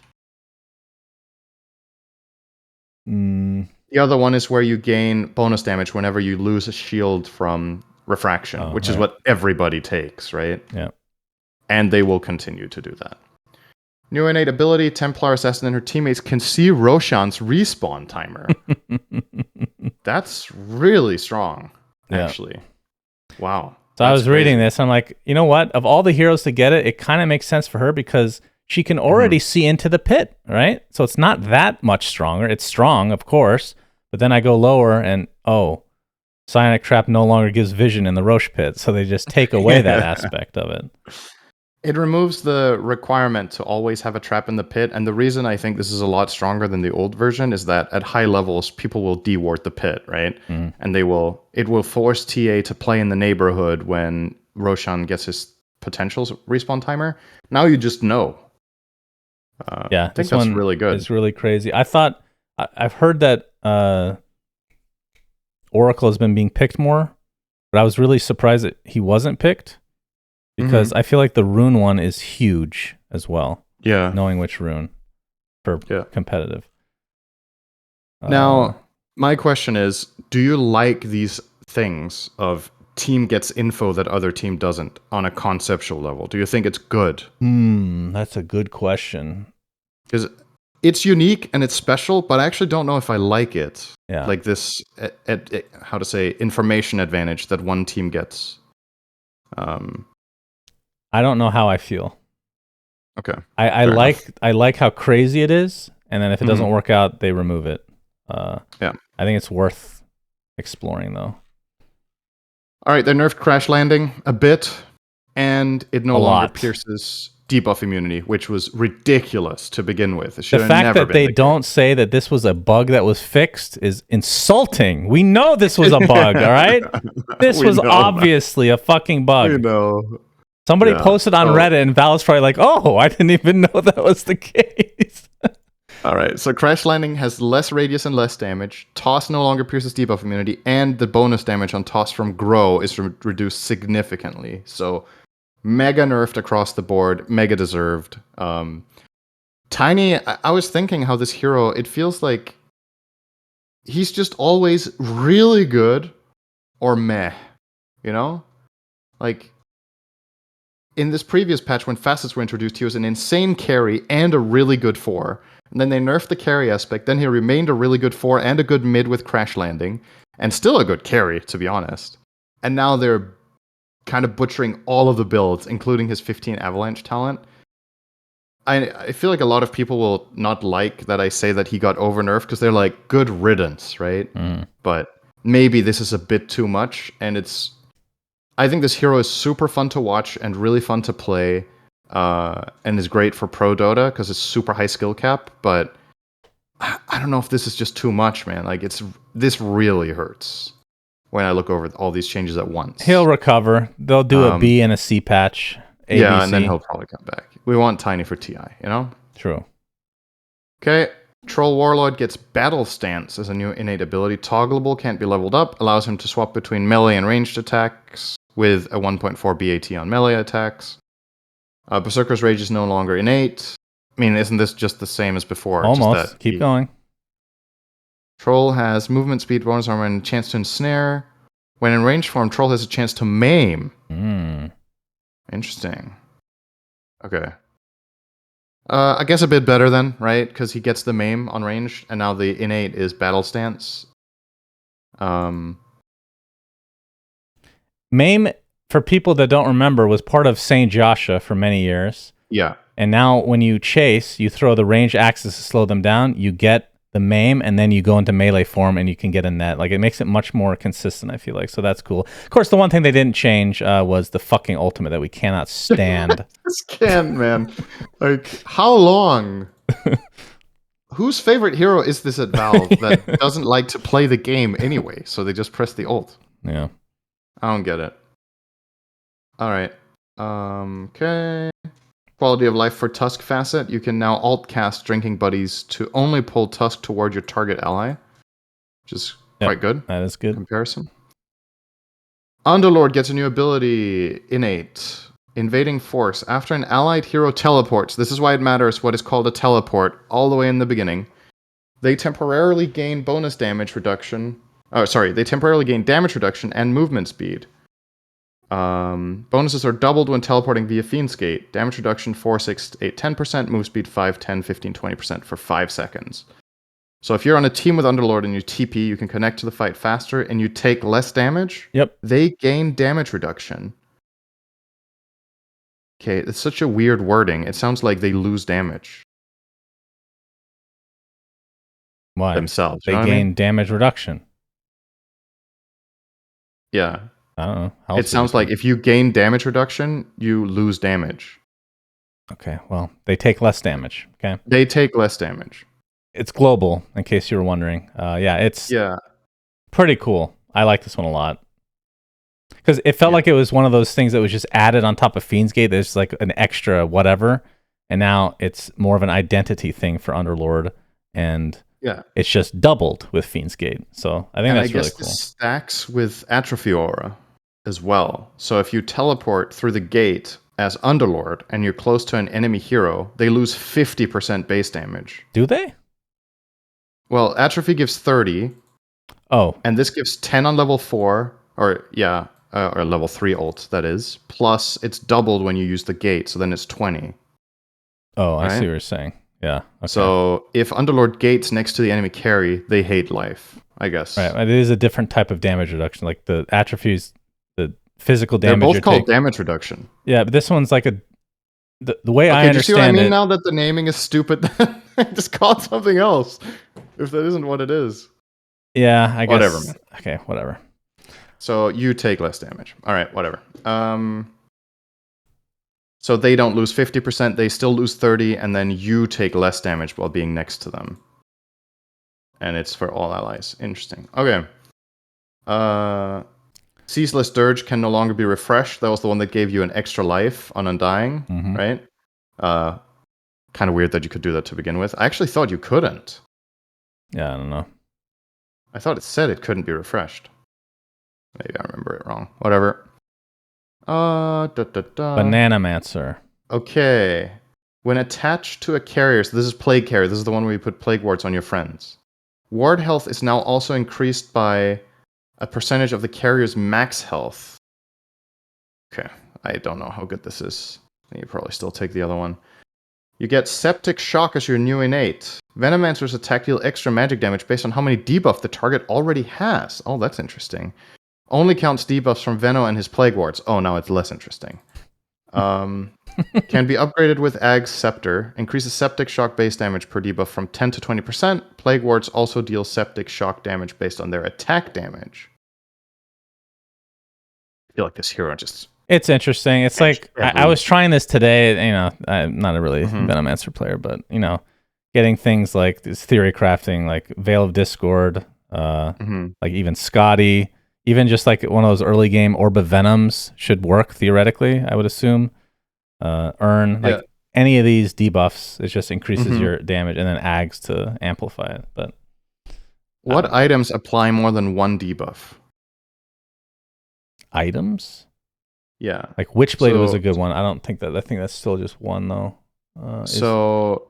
The other one is where you gain bonus damage whenever you lose a shield from refraction, which is what everybody takes, right? Yeah. And they will continue to do that. New innate ability, Templar Assassin and her teammates can see Roshan's respawn timer. That's really strong, actually. Wow. So I was reading this, I'm like, you know what? Of all the heroes to get it, it kind of makes sense for her because she can already see into the pit, right? So it's not that much stronger. It's strong, of course, but then I go lower and, Psionic Trap no longer gives vision in the Roche pit, so they just take away that aspect of it. It removes the requirement to always have a trap in the pit, and the reason I think this is a lot stronger than the old version is that at high levels, people will deward the pit, right? And it will force TA to play in the neighborhood when Roshan gets his potential respawn timer. Now you just know. I think that's really good. It's really crazy. I've heard that Oracle has been being picked more, but I was really surprised that he wasn't picked. Because I feel like the rune one is huge as well. Yeah. Knowing which rune for competitive. Now, my question is, do you like these things of team gets info that other team doesn't on a conceptual level? Do you think it's good? That's a good question. Because it's unique and it's special, but I actually don't know if I like it. Yeah. Like this, how to say, information advantage that one team gets. I don't know how I feel. Okay. I like how crazy it is, and then if it doesn't work out, they remove it. I think it's worth exploring, though. All right, they nerfed Crash Landing a bit, and it no longer pierces debuff immunity, which was ridiculous to begin with. It the fact that they don't say that this was a bug that was fixed is insulting. We know this was a bug, all right? This was obviously a fucking bug. We know. Somebody posted on Reddit, and Val's probably like, I didn't even know that was the case. All right, so Crash Landing has less radius and less damage. Toss no longer pierces debuff immunity, and the bonus damage on Toss from Grow is reduced significantly. So, mega nerfed across the board, mega deserved. Tiny, I was thinking how this hero, it feels like he's just always really good or meh, you know? Like, in this previous patch, when facets were introduced, he was an insane carry and a really good 4. And then they nerfed the carry aspect. Then he remained a really good 4 and a good mid with crash landing. And still a good carry, to be honest. And now they're kind of butchering all of the builds, including his 15 avalanche talent. I feel like a lot of people will not like that I say that he got over nerfed because they're like, good riddance, right? But maybe this is a bit too much, and I think this hero is super fun to watch and really fun to play, and is great for pro Dota because it's super high skill cap. But I don't know if this is just too much, man. Like this really hurts when I look over all these changes at once. He'll recover. They'll do a B and a C patch. ABC. Yeah, and then he'll probably come back. We want Tiny for TI, you know? True. Okay. Troll Warlord gets Battle Stance as a new innate ability. Toggleable, can't be leveled up. Allows him to swap between melee and ranged attacks with a 1.4 BAT on melee attacks. Berserker's Rage is no longer innate. I mean, isn't this just the same as before? Almost. Just that Keep going. Troll has movement speed, bonus armor, and a chance to ensnare. When in range form, Troll has a chance to maim. Interesting. Okay. I guess a bit better then, right? Because he gets the maim on range, and now the innate is Battle Stance. Maim, for people that don't remember, was part of Saint Joshua for many years. Yeah. And now when you chase, you throw the ranged axes to slow them down, you get the maim, and then you go into melee form and you can get a net. Like, it makes it much more consistent, I feel like. So that's cool. Of course, the one thing they didn't change was the fucking ultimate that we cannot stand. This can, man. Like, how long? Whose favorite hero is this at Valve that doesn't like to play the game anyway? So they just press the ult. Yeah. I don't get it. All right. Okay. Quality of life for Tusk facet. You can now alt cast Drinking Buddies to only pull Tusk toward your target ally, which is quite good. That is good. Comparison. Underlord gets a new ability, Innate. Invading Force. After an allied hero teleports, this is why it matters what is called a teleport, all the way in the beginning, they temporarily gain bonus damage reduction. They temporarily gain damage reduction and movement speed. Bonuses are doubled when teleporting via Fiend's Gate. Damage reduction 4, 6, 8, 10%. Move speed 5, 10, 15, 20% for 5 seconds. So if you're on a team with Underlord and you TP, you can connect to the fight faster and you take less damage. Yep. They gain damage reduction. Okay, it's such a weird wording. It sounds like they lose damage. Why? Themselves. They gain damage reduction. Yeah. I don't know. It sounds like if you gain damage reduction, you lose damage. Okay, well, they take less damage. Okay. They take less damage. It's global, in case you were wondering. It's pretty cool. I like this one a lot. Because it felt like it was one of those things that was just added on top of Fiend's Gate. There's like an extra whatever. And now it's more of an identity thing for Underlord. And it's just doubled with Fiend's Gate. So I think that's really cool. This stacks with Atrophy Aura as well. So if you teleport through the gate as Underlord and you're close to an enemy hero, they lose 50% base damage. Do they? Well, Atrophy gives 30. Oh. And this gives 10 on level 4, or level 3 ult, that is. Plus, it's doubled when you use the gate, so then it's 20. Oh, I see what you're saying. Yeah. Okay. So if Underlord gates next to the enemy carry, they hate life, I guess. Right. It is a different type of damage reduction. Like the atrophies, the physical damage. They're both called damage reduction. Yeah, but this one's like the way I understand it. Do you see what I mean now that the naming is stupid? Just call it something else if that isn't what it is. Yeah, I guess. Whatever, man. Okay, whatever. So you take less damage. All right, whatever. So they don't lose 50%, they still lose 30, and then you take less damage while being next to them. And it's for all allies. Interesting. Okay. Ceaseless Dirge can no longer be refreshed. That was the one that gave you an extra life on Undying, right? Kind of weird that you could do that to begin with. I actually thought you couldn't. Yeah, I don't know. I thought it said it couldn't be refreshed. Maybe I remember it wrong. Whatever. Bananamancer. Okay. When attached to a carrier, so this is Plague Carrier. This is the one where you put Plague Wards on your friends. Ward health is now also increased by a percentage of the carrier's max health. Okay, I don't know how good this is. You probably still take the other one. You get Septic Shock as your new innate. Venomancer's attack deal extra magic damage based on how many debuff the target already has. Oh, that's interesting. Only counts debuffs from Veno and his Plague Wards. Oh, now it's less interesting. Can be upgraded with Ag's Scepter. Increases Septic Shock base damage per debuff from 10 to 20%. Plague Wards also deal Septic Shock damage based on their attack damage. I feel like this hero just... It's interesting. It's like, I was trying this today. You know, I'm not a really Venomancer player, but, you know, getting things like this theory crafting, like Veil of Discord, like even Scotty, even just like one of those early game Orb of Venoms should work theoretically, I would assume. Like any of these debuffs, it just increases your damage, and then Ags to amplify it. But what items apply more than one debuff? Items? Yeah. Like Witchblade was a good one. I think that's still just one though. So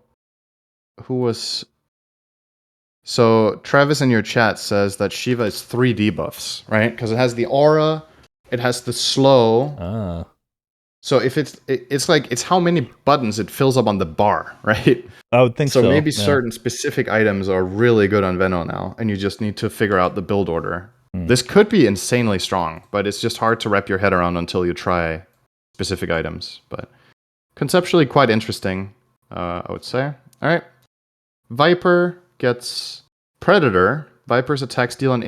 Travis in your chat says that Shiva is 3 debuffs, right? Because it has the aura, it has the slow. So if it's how many buttons it fills up on the bar, right? I would think so. So maybe certain specific items are really good on Veno now, and you just need to figure out the build order. This could be insanely strong, but it's just hard to wrap your head around until you try specific items. But conceptually quite interesting, I would say. All right. Viper gets Predator. Viper's attacks deal an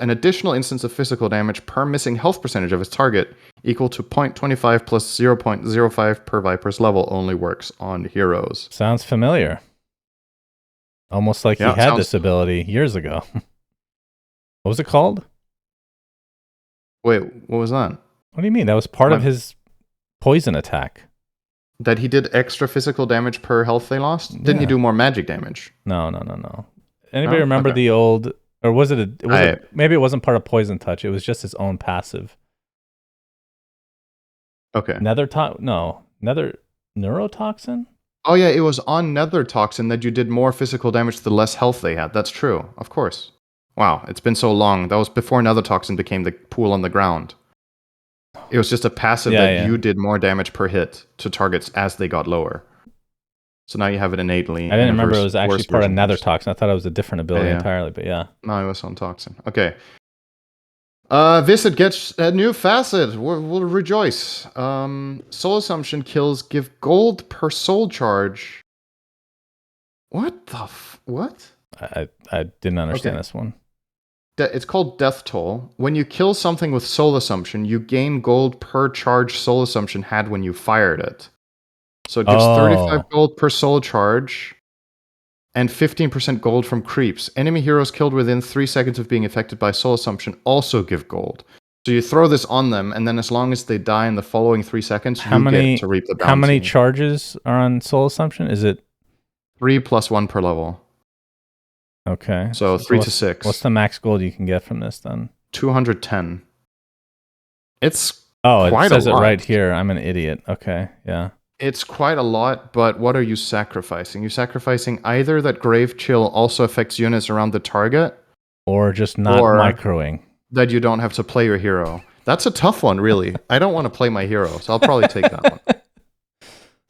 additional instance of physical damage per missing health percentage of its target, equal to 0.25 plus 0.05 per Viper's level. Only works on heroes. Sounds familiar. Almost like he had this ability years ago. What was it called? Wait, what was that? What do you mean? That was part of his poison attack. That he did extra physical damage per health they lost? Didn't he do more magic damage? No. Anybody remember the old, or was it maybe it wasn't part of Poison Touch, it was just his own passive. Okay. Neurotoxin? Oh yeah, it was on Nether Toxin that you did more physical damage the less health they had. That's true, of course. Wow, it's been so long. That was before Nether Toxin became the pool on the ground. It was just a passive you did more damage per hit to targets as they got lower. So now you have it innately. I didn't remember it was actually part of Nether Toxin. I thought it was a different ability entirely, but yeah. No, it was on Toxin. Okay. Visit gets a new facet. We'll rejoice. Soul Assumption kills give gold per soul charge. What the what? I didn't understand this one. It's called Death Toll. When you kill something with Soul Assumption, you gain gold per charge Soul Assumption had when you fired it. So it gives 35 gold per soul charge and 15% gold from creeps. Enemy heroes killed within 3 seconds of being affected by Soul Assumption also give gold. So you throw this on them, and then as long as they die in the following 3 seconds, get to reap the bounty. How many charges are on Soul Assumption? Is it 3 plus 1 per level? Okay. So 3 to 6. What's the max gold you can get from this then? 210. It's quite it says a lot. It right here. I'm an idiot. Okay, yeah. It's quite a lot, but what are you sacrificing? You're sacrificing either that Grave Chill also affects units around the target, or just not microing. That you don't have to play your hero. That's a tough one, really. I don't want to play my hero, so I'll probably take that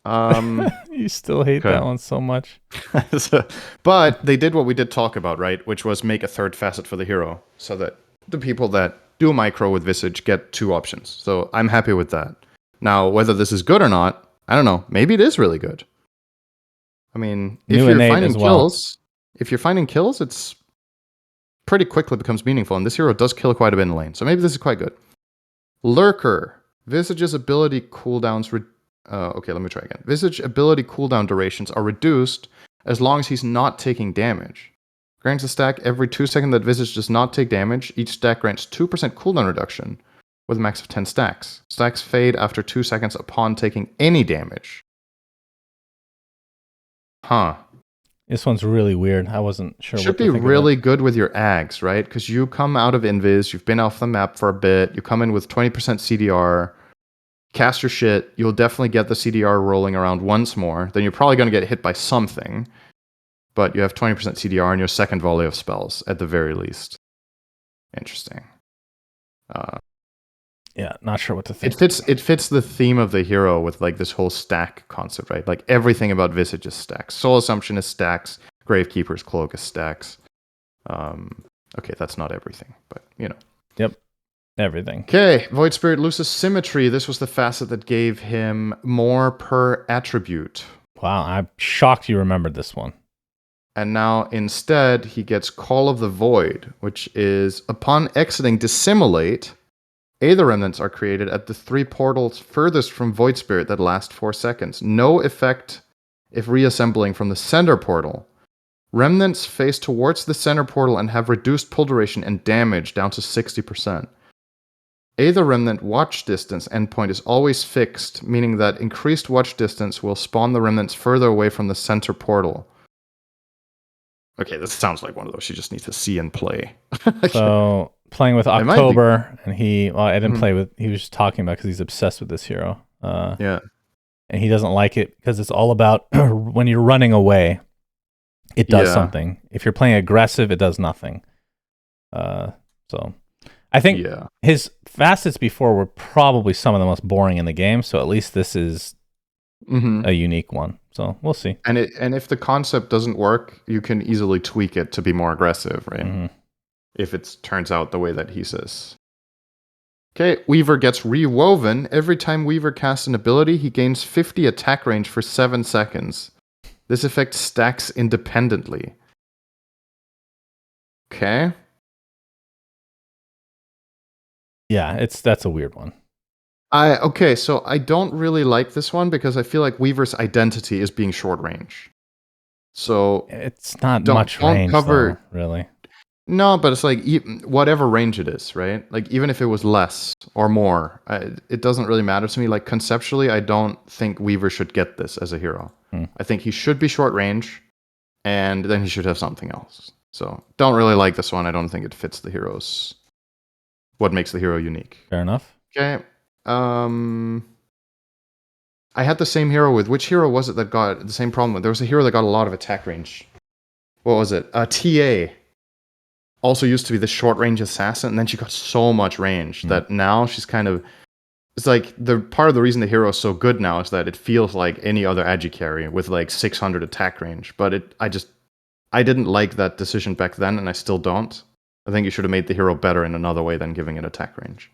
one. You still hate that one so much. But they did what we did talk about, right? Which was make a third facet for the hero, so that the people that do micro with Visage get 2 options. So I'm happy with that. Now, whether this is good or not, I don't know. Maybe it is really good. I mean, if you're finding kills, it's pretty quickly becomes meaningful, and this hero does kill quite a bit in lane. So maybe this is quite good. Lurker. Visage's ability cooldowns... okay, let me try again. Visage ability cooldown durations are reduced as long as he's not taking damage. Grants a stack every 2 seconds that Visage does not take damage. Each stack grants 2% cooldown reduction with a max of 10 stacks. Stacks fade after 2 seconds upon taking any damage. Huh. This one's really weird. I wasn't sure. Should be really good with your Ags, right? Because you come out of Invis, you've been off the map for a bit, you come in with 20% CDR, cast your shit, you'll definitely get the CDR rolling around once more, then you're probably going to get hit by something. but you have 20% CDR in your second volley of spells at the very least. Interesting. Yeah, not sure what to think. It fits the theme of the hero with like this whole stack concept, right? Like everything about Visage is stacks. Soul Assumption is stacks. Gravekeeper's Cloak is stacks. Okay, that's not everything, but you know. Yep, everything. Okay, Void Spirit loses Symmetry. This was the facet that gave him more per attribute. Wow, I'm shocked you remembered this one. And now instead, he gets Call of the Void, which is upon exiting Dissimulate, Aether Remnants are created at the 3 portals furthest from Void Spirit that last 4 seconds. No effect if reassembling from the center portal. Remnants face towards the center portal and have reduced pull duration and damage down to 60%. Aether Remnant watch distance endpoint is always fixed, meaning that increased watch distance will spawn the remnants further away from the center portal. Okay, this sounds like one of those you just need to see and play. So, playing with October, and I didn't play with, he was just talking about because he's obsessed with this hero. Yeah. And he doesn't like it because it's all about when you're running away, it does something. If you're playing aggressive, it does nothing. So I think his facets before were probably some of the most boring in the game. So at least this is a unique one. So we'll see. And if the concept doesn't work, you can easily tweak it to be more aggressive, right? If it turns out the way that he says. Okay, Weaver gets Rewoven. Every time Weaver casts an ability, he gains 50 attack range for 7 seconds. This effect stacks independently. Okay. Yeah, that's a weird one. Okay, so I don't really like this one because I feel like Weaver's identity is being short range. So it's not much range, though, really. No, but it's like whatever range it is, right? Like even if it was less or more, it doesn't really matter to me. Like conceptually, I don't think Weaver should get this as a hero. I think he should be short range, and then he should have something else. So don't really like this one. I don't think it fits the heroes. What makes the hero unique? Fair enough. Okay. I had the same hero with which hero was it that got the same problem with? There was a hero that got a lot of attack range. What was it? TA. Also used to be the short range assassin, and then she got so much range that now she's kind of. It's like the part of the reason the hero is so good now is that it feels like any other agi carry with like 600 attack range. But I didn't like that decision back then, and I still don't. I think you should have made the hero better in another way than giving it attack range.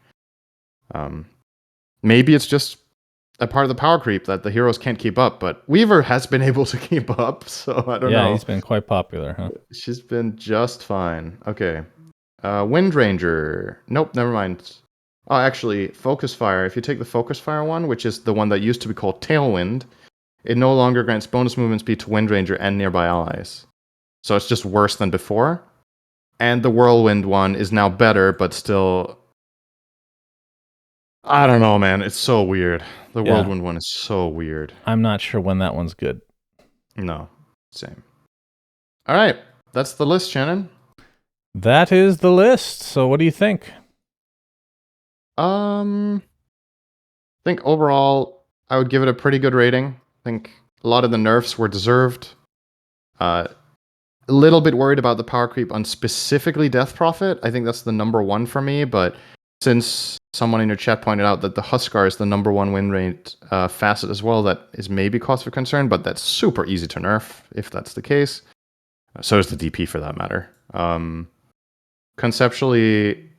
Maybe it's just a part of the power creep that the heroes can't keep up, but Weaver has been able to keep up, so I don't know. Yeah, he's been quite popular, huh? She's been just fine. Okay. Wind Ranger. Nope, never mind. Oh, actually, Focus Fire. If you take the Focus Fire one, which is the one that used to be called Tailwind, it no longer grants bonus movement speed to Wind Ranger and nearby allies. So it's just worse than before. And the Whirlwind one is now better, but still... I don't know, man. It's so weird. The Whirlwind one is so weird. I'm not sure when that one's good. No, same. All right, that's the list, Shannon. That is the list. So what do you think? I think overall, I would give it a pretty good rating. I think a lot of the nerfs were deserved. A little bit worried about the power creep on specifically Death Prophet. I think that's the number one for me, but since someone in your chat pointed out that the Husker is the number one win rate facet as well, that is maybe cause for concern, but that's super easy to nerf if that's the case. So is the DP for that matter. Conceptually,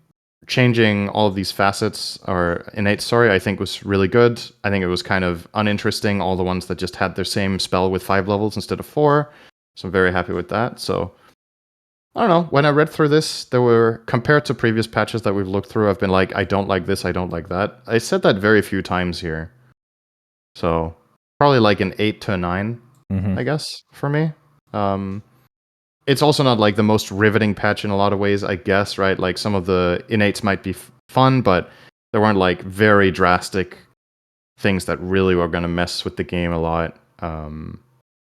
changing all of these facets or innate, I think was really good. I think it was kind of uninteresting, all the ones that just had their same spell with 5 levels instead of 4. So I'm very happy with that. So I don't know. When I read through this, there were, compared to previous patches that we've looked through, I've been like, I don't like this, I don't like that. I said that very few times here. So probably like an 8 to a 9, I guess, for me. It's also not like the most riveting patch in a lot of ways, I guess, right? Like some of the innates might be fun, but there weren't like very drastic things that really were going to mess with the game a lot.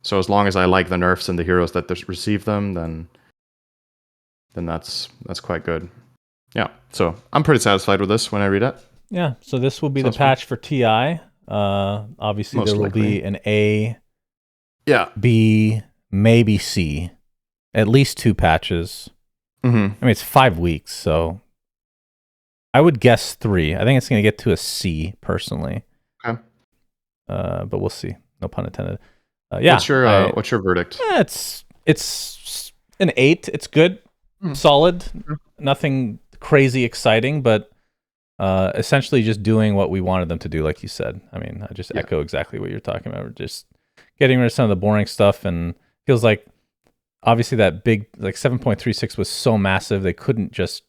So as long as I like the nerfs and the heroes that receive them, then that's quite good. Yeah, so I'm pretty satisfied with this when I read it. Yeah, so this will be the patch for TI. Obviously, most there will be an A, B, maybe C. At least 2 patches. Mm-hmm. I mean, it's 5 weeks, so I would guess 3. I think it's going to get to a C, personally. Okay. But we'll see. No pun intended. Yeah. What's your verdict? It's an 8. It's good. Solid. Nothing crazy exciting, but essentially just doing what we wanted them to do, like you said. I mean, I just echo exactly what you're talking about. We're just getting rid of some of the boring stuff, and feels like obviously that big, like 7.36 was so massive, they couldn't just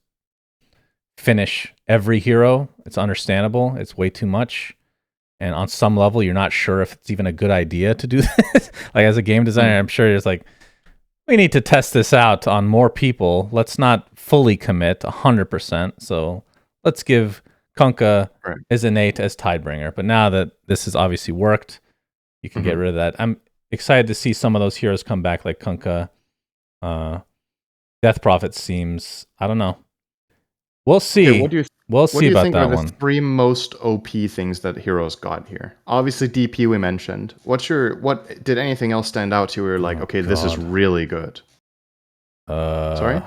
finish every hero. It's understandable. It's way too much. And on some level, you're not sure if it's even a good idea to do this. Like, as a game designer, I'm sure it's like, we need to test this out on more people. Let's not fully commit 100%. So let's give Kunkka as innate as Tidebringer. But now that this has obviously worked, you can get rid of that. I'm excited to see some of those heroes come back, like Kunkka. Death Prophet seems, I don't know. We'll see. Okay, we'll see about that one. What do you think are the 3 most OP things that heroes got here? Obviously, DP we mentioned. What did anything else stand out to you where you're like, okay, this is really good? Sorry?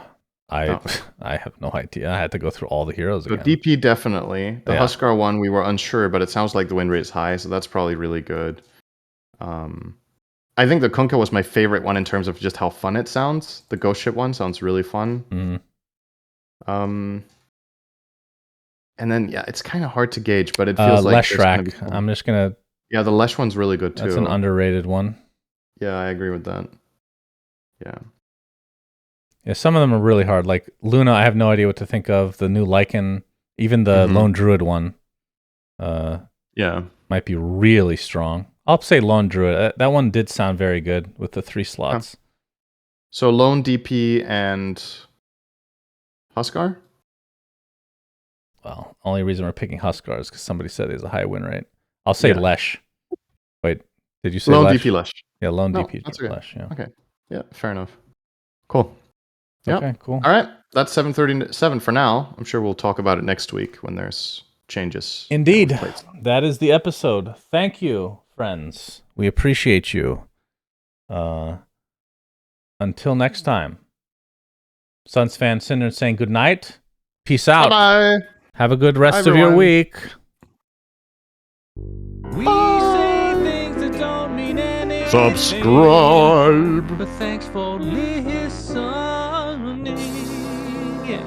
I have no idea. I had to go through all the heroes again. DP definitely. The Husker one, we were unsure, but it sounds like the win rate is high, so that's probably really good. I think the Kunkka was my favorite one in terms of just how fun it sounds. The ghost ship one sounds really fun. And then, it's kind of hard to gauge, but it feels like... Leshrac. I'm just going to... Yeah, the Lesh one's really good, too. That's an underrated one. Yeah, I agree with that. Yeah, some of them are really hard. Like Luna, I have no idea what to think of. The new Lycan, even the Lone Druid one, might be really strong. I'll say Lone Druid. That one did sound very good with the 3 slots. So Lone, DP, and Husker? Well, only reason we're picking Husker is because somebody said there's a high win rate. I'll say Lesh. Wait, did you say Lone Lesh? DP Lesh? Yeah, Lone DP okay. Lesh. Yeah. Okay. Yeah, fair enough. Cool. Okay, cool. All right, that's 7:37 for now. I'm sure we'll talk about it next week when there's changes. Indeed. That is the episode. Thank you, friends. We appreciate you. Until next time. Suns fan Cinder saying good night. Peace out. Bye. Have a good rest of your week. We say things that don't mean anything. Subscribe. But thanks for listening. Yeah.